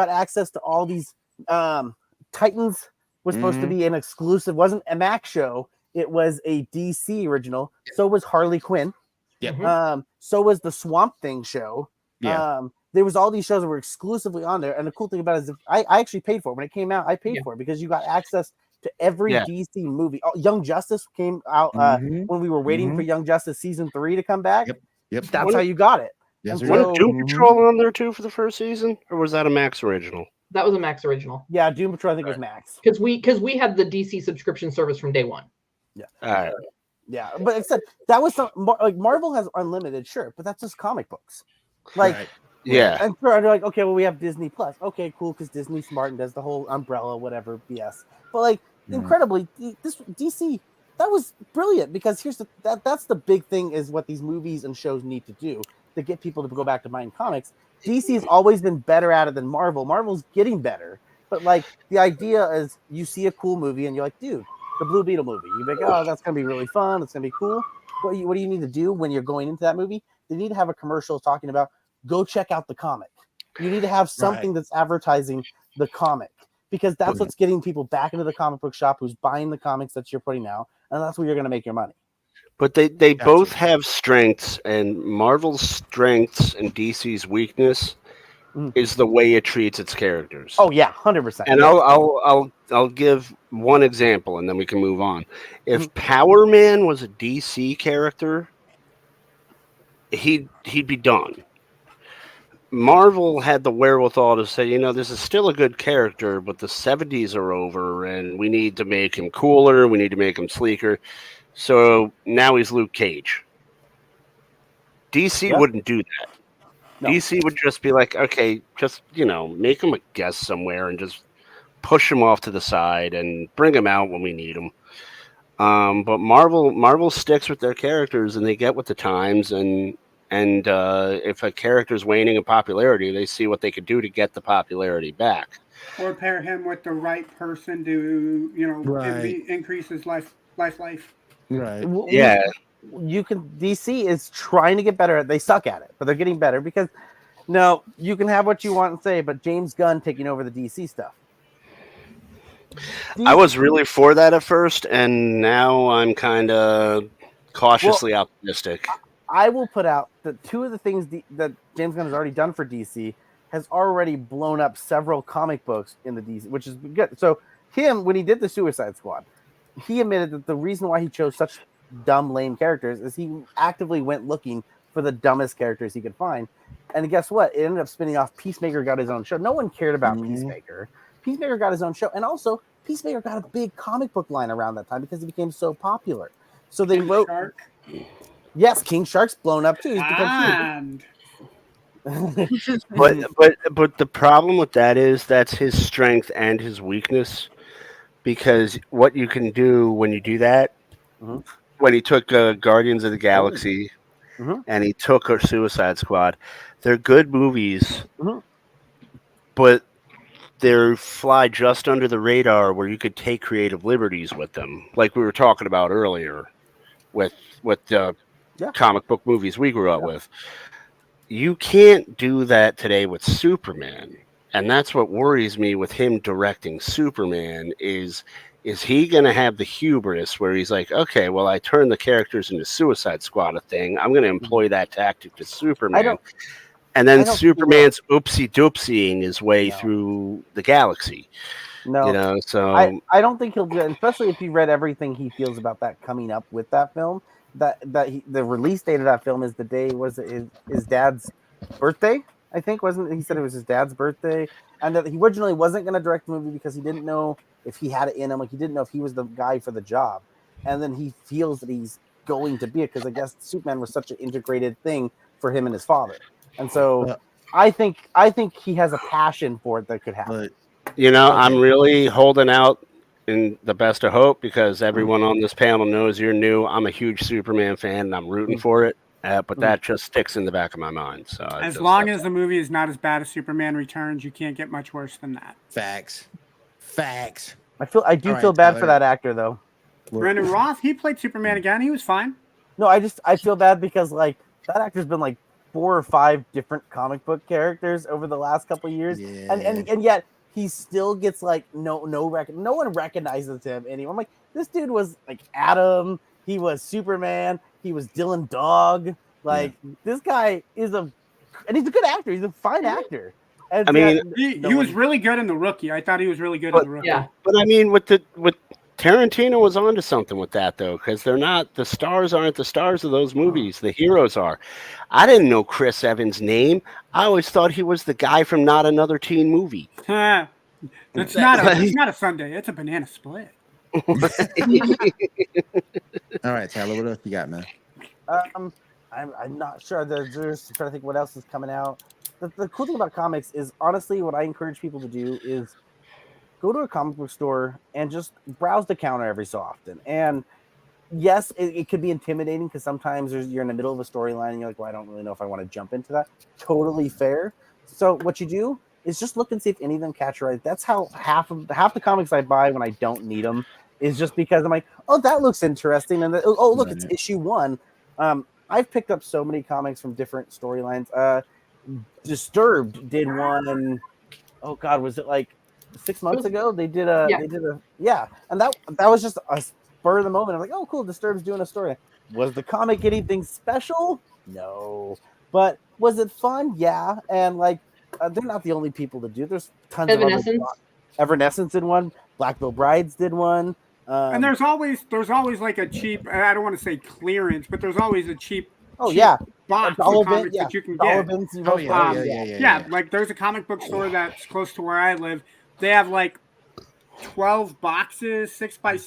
access to all these. Titans was supposed to be an exclusive, wasn't a Mac show, it was a DC original. So was Harley Quinn. So was the Swamp Thing show. There was all these shows that were exclusively on there, and the cool thing about it is, I actually paid for it when it came out. I paid for it because you got access to every DC movie. Young Justice came out when we were waiting for Young Justice season 3 to come back. That's how you got it. Was Doom Patrol on there too for the first season, or was that a Max original? That was a Max original. Yeah, Doom Patrol I think was Max. Because we had the DC subscription service from day one. Yeah. All right. Yeah, but except that was like Marvel has Unlimited, sure, but that's just comic books. Like, yeah, and they're like, okay, well, we have Disney Plus. Okay, cool, because Disney's smart and does the whole umbrella, whatever BS. But like, incredibly, this DC, that was brilliant, because that's the big thing, is what these movies and shows need to do to get people to go back to buying comics. DC has always been better at it than Marvel. Marvel's getting better, but like, the idea is, you see a cool movie and you're like, dude, the Blue Beetle movie. You're like, oh, that's gonna be really fun. It's gonna be cool. What do you need to do when you're going into that movie? They need to have a commercial talking about, go check out the comic. You need to have something that's advertising the comic, because that's what's getting people back into the comic book shop, who's buying the comics that you're putting out, and that's where you're going to make your money. But they both have strengths, and Marvel's strengths and DC's weakness is the way it treats its characters. Oh yeah, 100%. And I'll give one example, and then we can move on. If Power Man was a DC character, he'd be done. Marvel had the wherewithal to say, this is still a good character, but the 70s are over, and we need to make him cooler. We need to make him sleeker. So now he's Luke Cage. DC wouldn't do that. No. DC would just be like, okay, just, make him a guest somewhere and just push him off to the side and bring him out when we need him. But Marvel sticks with their characters, and they get with the times, and And if a character's waning in popularity, they see what they could do to get the popularity back. Or pair him with the right person to, Right. increase his life. Right. Yeah. You can. DC is trying to get better at. They suck at it, but they're getting better because no, you can have what you want and say, but James Gunn taking over the DC stuff. I was really for that at first, and now I'm kind of cautiously optimistic. I will put out that two of the things that James Gunn has already done for DC has already blown up several comic books in the DC, which is good. So when he did the Suicide Squad, he admitted that the reason why he chose such dumb, lame characters is he actively went looking for the dumbest characters he could find. And guess what? It ended up spinning off. Peacemaker got his own show. No one cared about Peacemaker. Peacemaker got his own show. And also, Peacemaker got a big comic book line around that time because he became so popular. So they wrote... Shark. Yes, King Shark's blown up too. He's become huge. But the problem with that is that's his strength and his weakness, because what you can do when you do that, when he took Guardians of the Galaxy and he took a Suicide Squad, they're good movies, but they fly just under the radar where you could take creative liberties with them, like we were talking about earlier with the comic book movies we grew up with. You can't do that today with Superman. And that's what worries me with him directing Superman is he going to have the hubris where he's like, okay, well, I turned the characters into Suicide Squad a thing. I'm going to employ that tactic to Superman. And then Superman's oopsie-doopsying his way through the galaxy. No, so I don't think he'll do it, especially if you read everything he feels about that coming up with that film. The release date of that film is the day his dad's birthday. I think he said it was his dad's birthday, and that he originally wasn't going to direct the movie because he didn't know if he had it in him. Like he didn't know if he was the guy for the job, and then he feels that he's going to be it because I guess Superman was such an integrated thing for him and his father, and so I think he has a passion for it that could happen. I'm really holding out in the best of hope because everyone on this panel knows you're new. I'm a huge Superman fan and I'm rooting for it, but that just sticks in the back of my mind. So as long as the movie is not as bad as Superman Returns, you can't get much worse than that. Facts. I do feel bad for that actor though. Brendan Roth, he played Superman again. He was fine. No, I feel bad because like that actor's been like 4 or 5 different comic book characters over the last couple of years, and yet he still gets like no one recognizes him anymore. I'm like, this dude was like Adam, he was Superman, he was Dylan Dog. Like this guy and he's a good actor. He's a fine actor. And I mean, he was really good in The Rookie. I thought he was really good in The Rookie. Yeah. But I mean, with Tarantino was onto something with that though, because the stars aren't the stars of those movies. The heroes are. I didn't know Chris Evans' name. I always thought he was the guy from Not Another Teen Movie. It's not a Sunday. It's a banana split. All right, Tyler, what else you got, man? I'm not sure. There's trying to think what else is coming out. The cool thing about comics is honestly what I encourage people to do is go to a comic book store and just browse the counter every so often. And yes, it could be intimidating because sometimes you're in the middle of a storyline and you're like, well, I don't really know if I want to jump into that. Totally fair. So what you do is just look and see if any of them catch your eye. That's how half the comics I buy when I don't need them is just because I'm like, oh, that looks interesting. And look, it's issue 1. I've picked up so many comics from different storylines. Disturbed did one. Oh God, was it like 6 months ago? They did a and that was just a spur of the moment. I'm like, oh cool, Disturbed's doing a story. Was the comic anything special? No, but was it fun? Yeah, and like they're not the only people to do. There's tons of other. Evanescence did one. Black Veil Brides did one. And there's always like a cheap. I don't want to say clearance, but there's always a cheap. Box of comics that you can get. Yeah, like there's a comic book store that's close to where I live. They have like 12 boxes, 6 by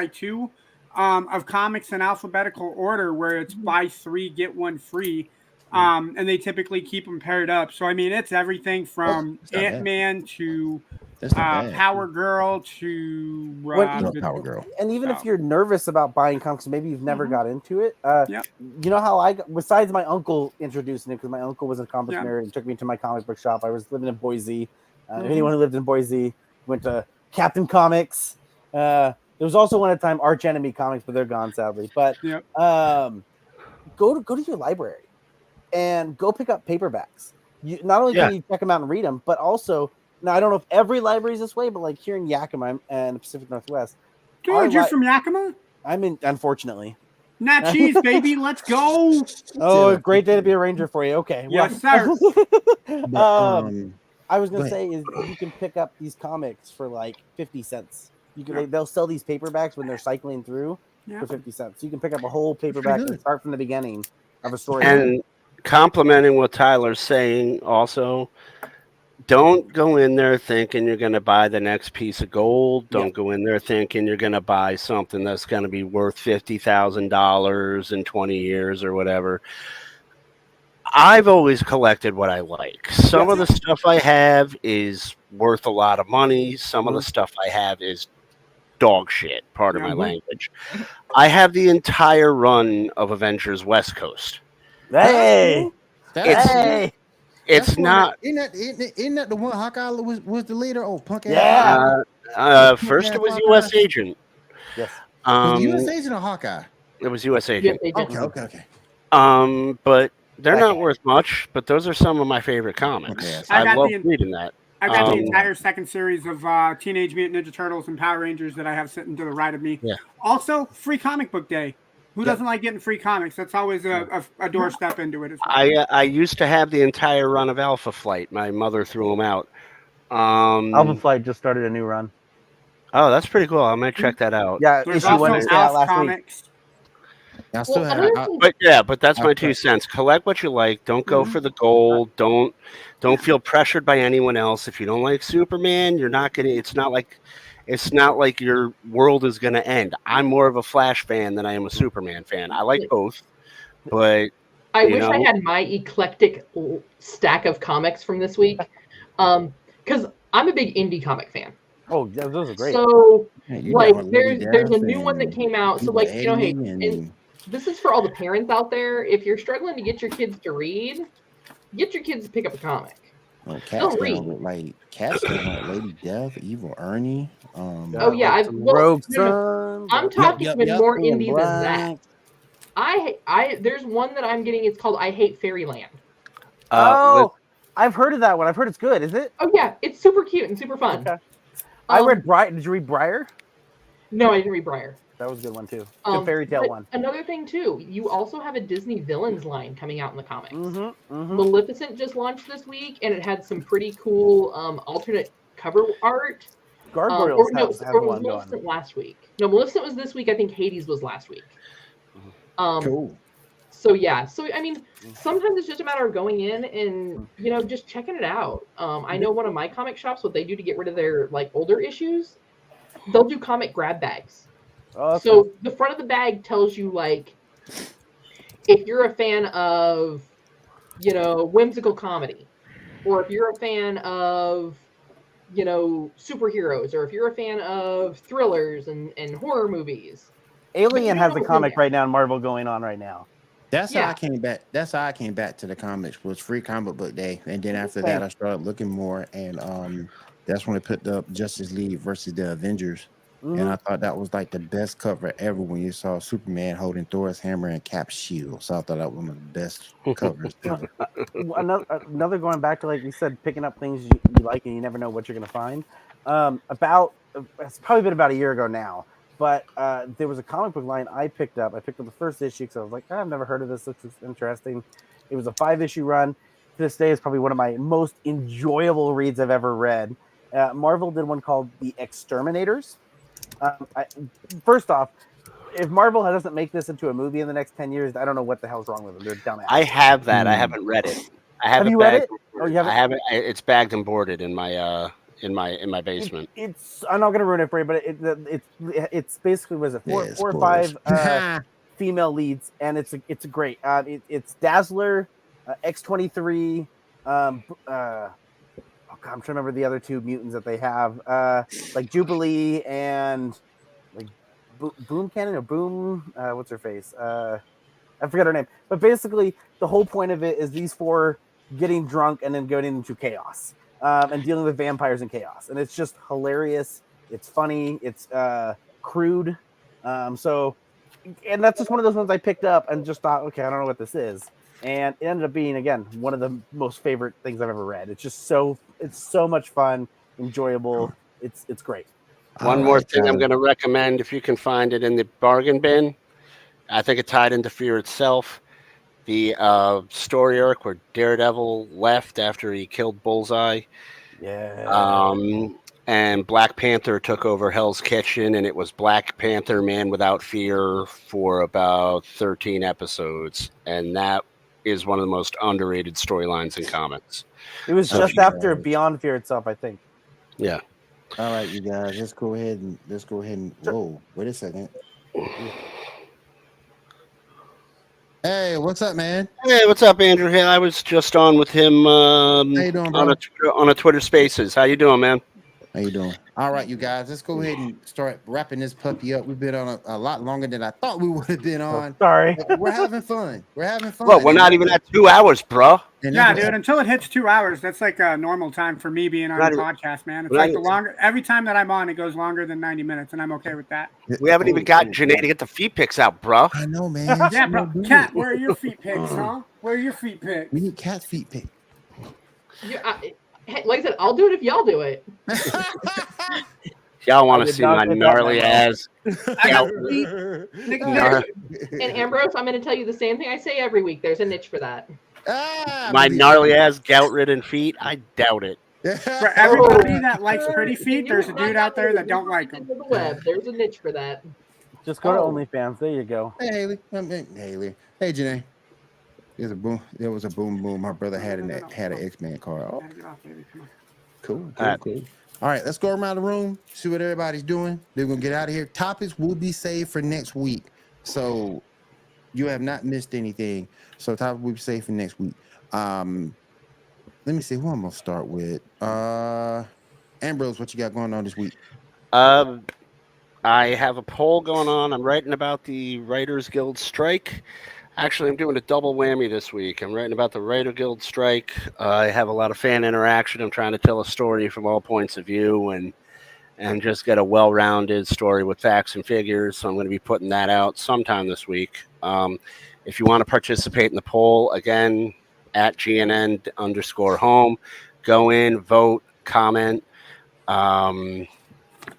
2, of comics in alphabetical order, where it's buy 3 get 1 free. And they typically keep them paired up. So I mean, it's everything from Ant-Man to That's not bad. Power Girl to Power Girl. And even if So. you're nervous about buying comics, maybe you've never got into it. Yep. You know how I got, besides my uncle introducing it, because my uncle was a comic Yep. nerd and took me to my comic book shop. I was living in Boise. If anyone who lived in Boise went to Captain Comics. There was also one at the time Arch Enemy Comics, but they're gone sadly. But Yep. go to your library and go pick up paperbacks. You not only can you check them out and read them, but also now I don't know if every library is this way, but like here in Yakima and the Pacific Northwest, Dude, you're from Yakima? I'm in, unfortunately. Not cheese, baby. Let's go. Oh, a great day to be a ranger for you. Okay. Yes, sir. I was gonna say is you can pick up these comics for like 50 cents. You can they'll sell these paperbacks when they're cycling through for 50 cents. You can pick up a whole paperback and start from the beginning of a story. And complimenting what Tyler's saying also, don't go in there thinking you're going to buy the next piece of gold. Don't go in there thinking you're going to buy something that's going to be worth $50,000 in 20 years or whatever. I've always collected what I like. Some of the stuff I have is worth a lot of money. Some of the stuff I have is dog shit, pardon my language. I have the entire run of Avengers West Coast. Hey! It's not. Isn't that the one Hawkeye was the leader? Oh, punk ass. Yeah. First it was U.S. Agent. Yes. Was it U.S. Agent or Hawkeye? It was U.S. Agent. Okay. But they're not worth much. But those are some of my favorite comics. Okay. I love reading that. I got the entire second series of Teenage Mutant Ninja Turtles and Power Rangers that I have sitting to the right of me. Yeah. Also, free comic book day. Who doesn't like getting free comics? That's always a doorstep into it. As well. I used to have the entire run of Alpha Flight. My mother threw them out. Alpha Flight just started a new run. Oh, that's pretty cool. I might check that out. Yeah, There's issue one also came out last comics. week. I still have. But that's my 2 cents. Collect what you like. Don't go for the gold. Don't feel pressured by anyone else. If you don't like Superman, you're not gonna. It's not like your world is gonna end. I'm more of a Flash fan than I am a Superman fan. I like both, but I wish I had my eclectic stack of comics from this week, because I'm a big indie comic fan. Oh, yeah, those are great. So, there's a new one that came out. So, hey, and this is for all the parents out there. If you're struggling to get your kids to read, get your kids to pick up a comic. Well, Cat's down with Lady Death, Evil Ernie. I'm Rogue talking even more indie than that. There's one that I'm getting. It's called I Hate Fairyland. I've heard of that one. I've heard it's good. Is it? Oh yeah, it's super cute and super fun. Okay. I read Briar. Did you read Briar? No, I didn't read Briar. That was a good one too. Good fairy tale one. Another thing too, you also have a Disney villains line coming out in the comics. Maleficent just launched this week, and it had some pretty cool alternate cover art. Gargoyles has one Maleficent going. last week. No, Maleficent was this week. I think Hades was last week. Cool. So yeah, I mean, sometimes it's just a matter of going in and just checking it out. I know one of my comic shops, what they do to get rid of their older issues, they'll do comic grab bags. Okay. So the front of the bag tells you if you're a fan of whimsical comedy, or if you're a fan of superheroes, or if you're a fan of thrillers and horror movies. Alien has a comic right now in Marvel going on right now. That's how I came back. That's how I came back to the comics, was free comic book day, and then after that I started looking more, and that's when they put up Justice League versus the Avengers. And I thought that was the best cover ever when you saw Superman holding Thor's hammer and Cap's shield. So I thought that was one of the best covers ever. Another going back to, like you said, picking up things you like and you never know what you're going to find. It's probably been about a year ago now, but there was a comic book line I picked up. I picked up the first issue because I was like, I've never heard of this. This looks interesting. It was a 5-issue run. To this day, it's probably one of my most enjoyable reads I've ever read. Marvel did one called The Exterminators. First off, if Marvel doesn't make this into a movie in the next 10 years, I don't know what the hell's wrong with them. They're dumbass. I have that. I haven't read it. Have you read it? Oh, you haven't? I haven't. It's bagged and boarded in my basement. I'm not gonna ruin it for you, but it's basically four or five female leads, and it's great. It's Dazzler, X-23. I'm trying to remember the other two mutants that they have, like Jubilee and like Boom Cannon or Boom. What's her face? I forget her name. But basically, the whole point of it is these four getting drunk and then going into chaos and dealing with vampires and chaos, and it's just hilarious. It's funny. It's crude. So, and that's just one of those ones I picked up and just thought, okay, I don't know what this is. And it ended up being, again, one of the most favorite things I've ever read. It's just it's so much fun, enjoyable. It's great. One more thing I'm going to recommend, if you can find it in the bargain bin, I think it tied into Fear itself. The story arc where Daredevil left after he killed Bullseye. Yeah. And Black Panther took over Hell's Kitchen, and it was Black Panther Man Without Fear for about 13 episodes. And that is one of the most underrated storylines in comics. It was just after Beyond Fear itself, I think. Yeah. All right, you guys, let's go ahead and whoa, wait a second. Hey, what's up, man? Hey, what's up, Andrew? Hey, I was just on with him How you doing, bro? on a Twitter Spaces. How you doing, man? How you doing? All right, you guys, let's go ahead and start wrapping this puppy up. We've been on a lot longer than I thought we would have been on. Sorry. We're having fun. Well, we're not even at 2 hours, bro. Yeah, dude. Until it hits 2 hours, that's like a normal time for me being on the podcast, man. It's like the longer. Every time that I'm on, it goes longer than 90 minutes, and I'm okay with that. We haven't even got Janae to get the feet pics out, bro. I know, man. Yeah, bro. Cat, where are your feet pics, huh? Where are your feet pics? We need cat feet pics. Yeah, like I said, I'll do it if y'all do it. Y'all want to see my gnarly ass? And Ambrose, I'm going to tell you the same thing I say every week. There's a niche for that. My gnarly ass gout-ridden feet? I doubt it. For everybody that likes pretty feet, there's a dude out there that don't like them. There's a niche for that. Just go to OnlyFans. There you go. Hey, Haley. Haley. Hey, Janae. There was a boom. My brother had an X-Men card. Oh. Cool. All right, let's go around the room, see what everybody's doing. They're gonna get out of here. Topics will be saved for next week, so you have not missed anything. So topics will be saved for next week. Let me see who I'm gonna start with. Ambrose, what you got going on this week? I have a poll going on. I'm writing about the Writers Guild strike. Actually, I'm doing a double whammy this week. I'm writing about the Writer Guild strike. I have a lot of fan interaction. I'm trying to tell a story from all points of view and just get a well-rounded story with facts and figures. So I'm going to be putting that out sometime this week. If you want to participate in the poll, again, at GNN_home, go in, vote, comment.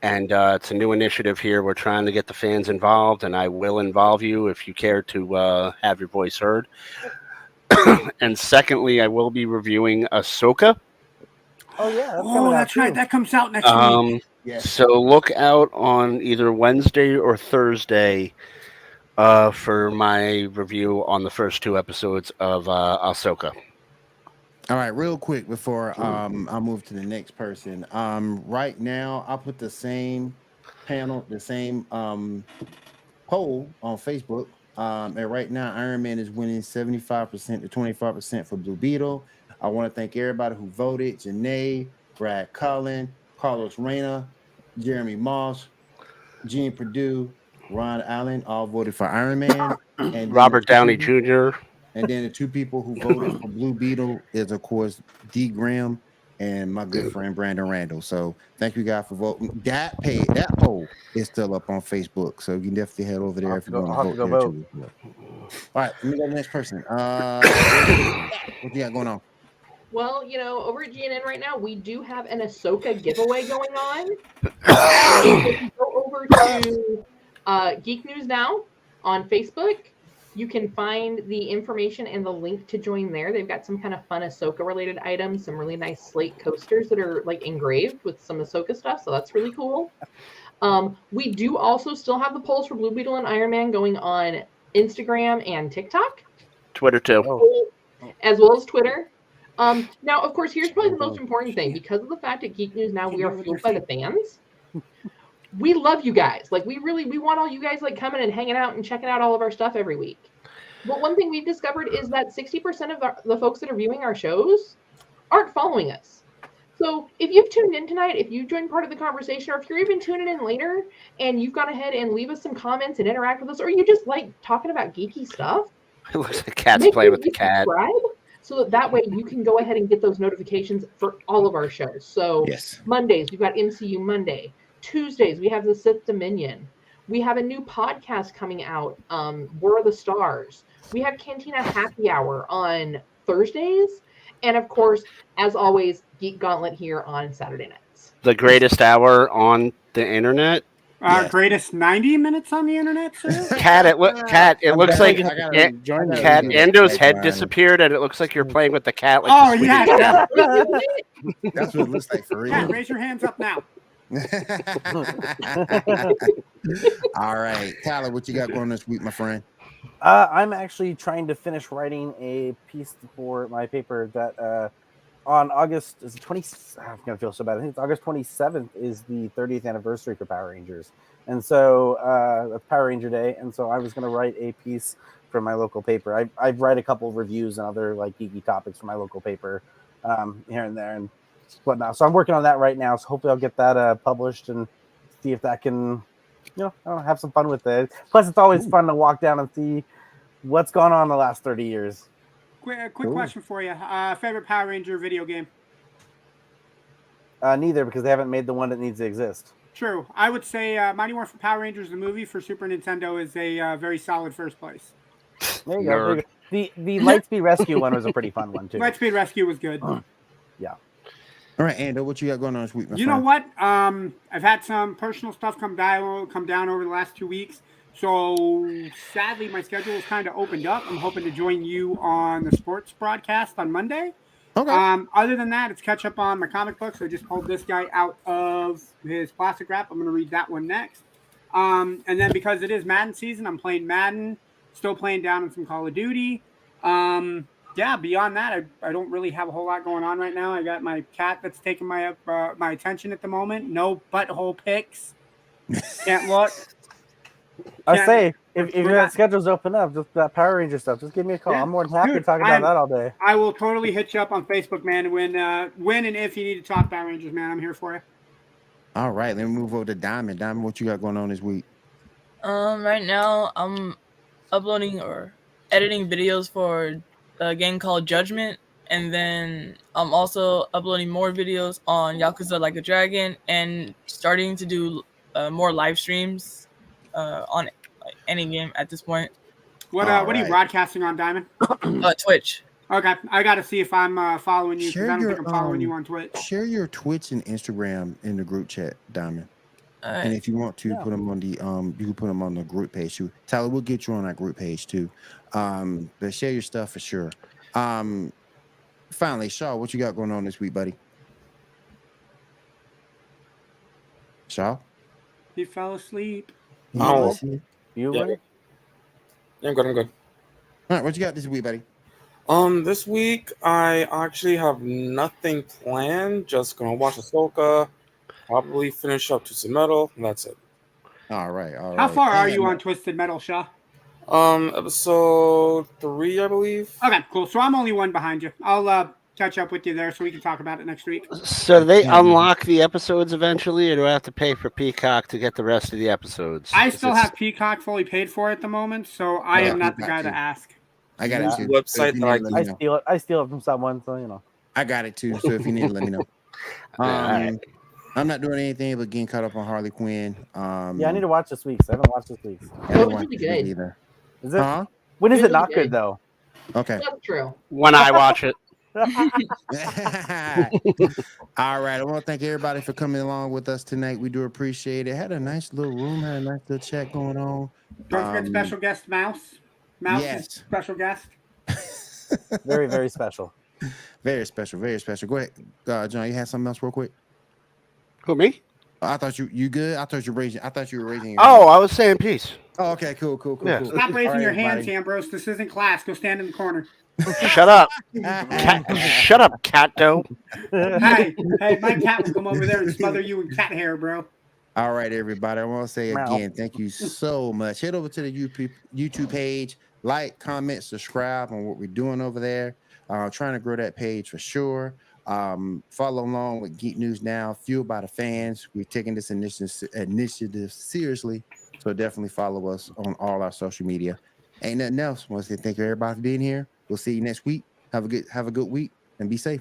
And it's a new initiative here. We're trying to get the fans involved, and I will involve you if you care to have your voice heard. And secondly, I will be reviewing Ahsoka. Oh, yeah. That's right. That comes out next week. Yes. So look out on either Wednesday or Thursday for my review on the first 2 episodes of Ahsoka. All right, real quick before I move to the next person. Right now, I'll put the same panel, the same poll on Facebook. And right now, Iron Man is winning 75% to 25% for Blue Beetle. I want to thank everybody who voted: Janae, Brad Cullen, Carlos Reyna, Jeremy Moss, Gene Purdue, Ron Allen, all voted for Iron Man. And Robert Downey Jr. And then the 2 people who voted for Blue Beetle is, of course, D. Graham and my good friend Brandon Randall. So thank you guys for voting. That poll is still up on Facebook, so you can definitely head over there if you want to vote there too. All right, let me go to the next person. What you got going on? Well, over at GNN right now, we do have an Ahsoka giveaway going on. If you go over to Geek News Now on Facebook, you can find the information and the link to join there. They've got some kind of fun Ahsoka-related items, some really nice slate coasters that are like engraved with some Ahsoka stuff, so that's really cool. We do also still have the polls for Blue Beetle and Iron Man going on Instagram and TikTok. Twitter too. As well as Twitter. Now, of course, here's probably the most important thing. Because of the fact at Geek News Now we are fueled by the fans, we love you guys. Like, we want all you guys like coming and hanging out and checking out all of our stuff every week. But one thing we've discovered is that 60% of the folks that are viewing our shows aren't following us. So if you've tuned in tonight, if you joined part of the conversation, or if you're even tuning in later and you've gone ahead and leave us some comments and interact with us, or you just like talking about geeky stuff, It looks like cat's make playing sure with the you cat. subscribe so that way you can go ahead and get those notifications for all of our shows. So Yes. Mondays, we've got MCU Monday. Tuesdays, we have the Sith Dominion. We have a new podcast coming out, War of the Stars. We have Cantina Happy Hour on Thursdays. And of course, as always, Geek Gauntlet here on Saturday nights. The greatest hour on the internet. Yes. Greatest 90 minutes on the internet, sir? Cat, it looks like Cat Endo's head disappeared, and it looks like you're playing with the cat. Like Oh, the yeah. Swedish Cat. That's what it looks like for real. Cat, raise your hands up now. All right, Tyler, what you got going this week, my friend? I'm actually trying to finish writing a piece for my paper that on August is 20. I'm gonna feel so bad. I think it's August 27th is the 30th anniversary for Power Rangers, and so that's Power Ranger Day. And so I was gonna write a piece for my local paper. I write a couple of reviews and other like geeky topics for my local paper here and there and whatnot. So I'm working on that right now. So hopefully I'll get that published and see if that can, I don't know, have some fun with it. Plus, it's always fun to walk down and see what's gone on the last 30 years. Quick question for you. Favorite Power Ranger video game? Neither, because they haven't made the one that needs to exist. True. I would say Mighty Morphin Power Rangers, the movie for Super Nintendo, is a very solid first place. There you go. The Lightspeed Rescue one was a pretty fun one, too. Lightspeed Rescue was good. Yeah. All right, Ando, what you got going on this week, my You friend? know what? I've had some personal stuff come down over the last 2 weeks. So sadly, my schedule is kind of opened up. I'm hoping to join you on the sports broadcast on Monday. Okay. Other than that, it's catch up on my comic books. I just pulled this guy out of his plastic wrap. I'm going to read that one next. And then because it is Madden season, I'm playing Madden. Still playing down on some Call of Duty. Yeah, beyond that, I don't really have a whole lot going on right now. I got my cat that's taking my attention at the moment. No butthole pics. Can't look. I say, if your schedule's open up, just that Power Ranger stuff, just give me a call. Yeah. I'm more than happy to talk about that all day. I will totally hit you up on Facebook, man. When and if you need to talk Power Rangers, man, I'm here for you. All right, let me move over to Diamond. Diamond, what you got going on this week? Right now I'm uploading or editing videos for a game called Judgment, and then I'm also uploading more videos on Yakuza Like a Dragon, and starting to do more live streams on any game at this point. What are you broadcasting on, Diamond? Twitch. Okay, I got to see if I'm following you, because I don't think I'm your, following you on Twitch. Share your Twitch and Instagram in the group chat, Diamond. And if you want to put them on the you can put them on the group page too. Tyler, we'll get you on our group page too. But share your stuff for sure. Finally, Shaw, what you got going on this week, buddy? Shaw? He fell asleep. Oh, You yeah. ready? I'm good. All right, what you got this week, buddy? This week I actually have nothing planned. Just gonna watch Ahsoka, probably finish up to some metal, and that's it. All right. How far are you on Twisted Metal, Shaw? Episode 3, I believe. Okay, cool. So I'm only one behind you. I'll catch up with you there so we can talk about it next week. So do they unlock the episodes eventually, or do I have to pay for Peacock to get the rest of the episodes? I still have Peacock fully paid for at the moment, so I am not the guy to ask. I got it too. Website that I steal it from someone, so you know. I got it too. So if you need to let me know. I'm not doing anything but getting caught up on Harley Quinn. Yeah, I need to watch this week's. I haven't watched this week's. I haven't It was watched really this week good. either. Is it? Huh? When is It it not was good good. though? Okay. That's true. When I watch it. All right. I want to thank everybody for coming along with us tonight. We do appreciate it. Had a nice little room, had a nice little chat going on. Don't forget special guest Mouse. Mouse yes. is special guest. Very, very special. Very special. Very special. Go ahead, John. You had something else real quick? Who, me? I thought you good. I thought you were raising your Oh, I was saying peace. Oh, okay, cool. Yeah. Cool. Stop raising All right, your hands, everybody. Ambrose. This isn't class. Go stand in the corner. Shut up. Shut up, cat doe. hey, my cat will come over there and smother you in cat hair, bro. All right, everybody. I want to say Meow. again, thank you so much. Head over to the YouTube page, like, comment, subscribe on what we're doing over there. Trying to grow that page for sure. Follow along with Geek News Now, fueled by the fans. We're taking this initiative seriously, so definitely follow us on all our social media. Ain't nothing else. I want to say thank you everybody for being here. We'll see you next week. Have a good week and be safe.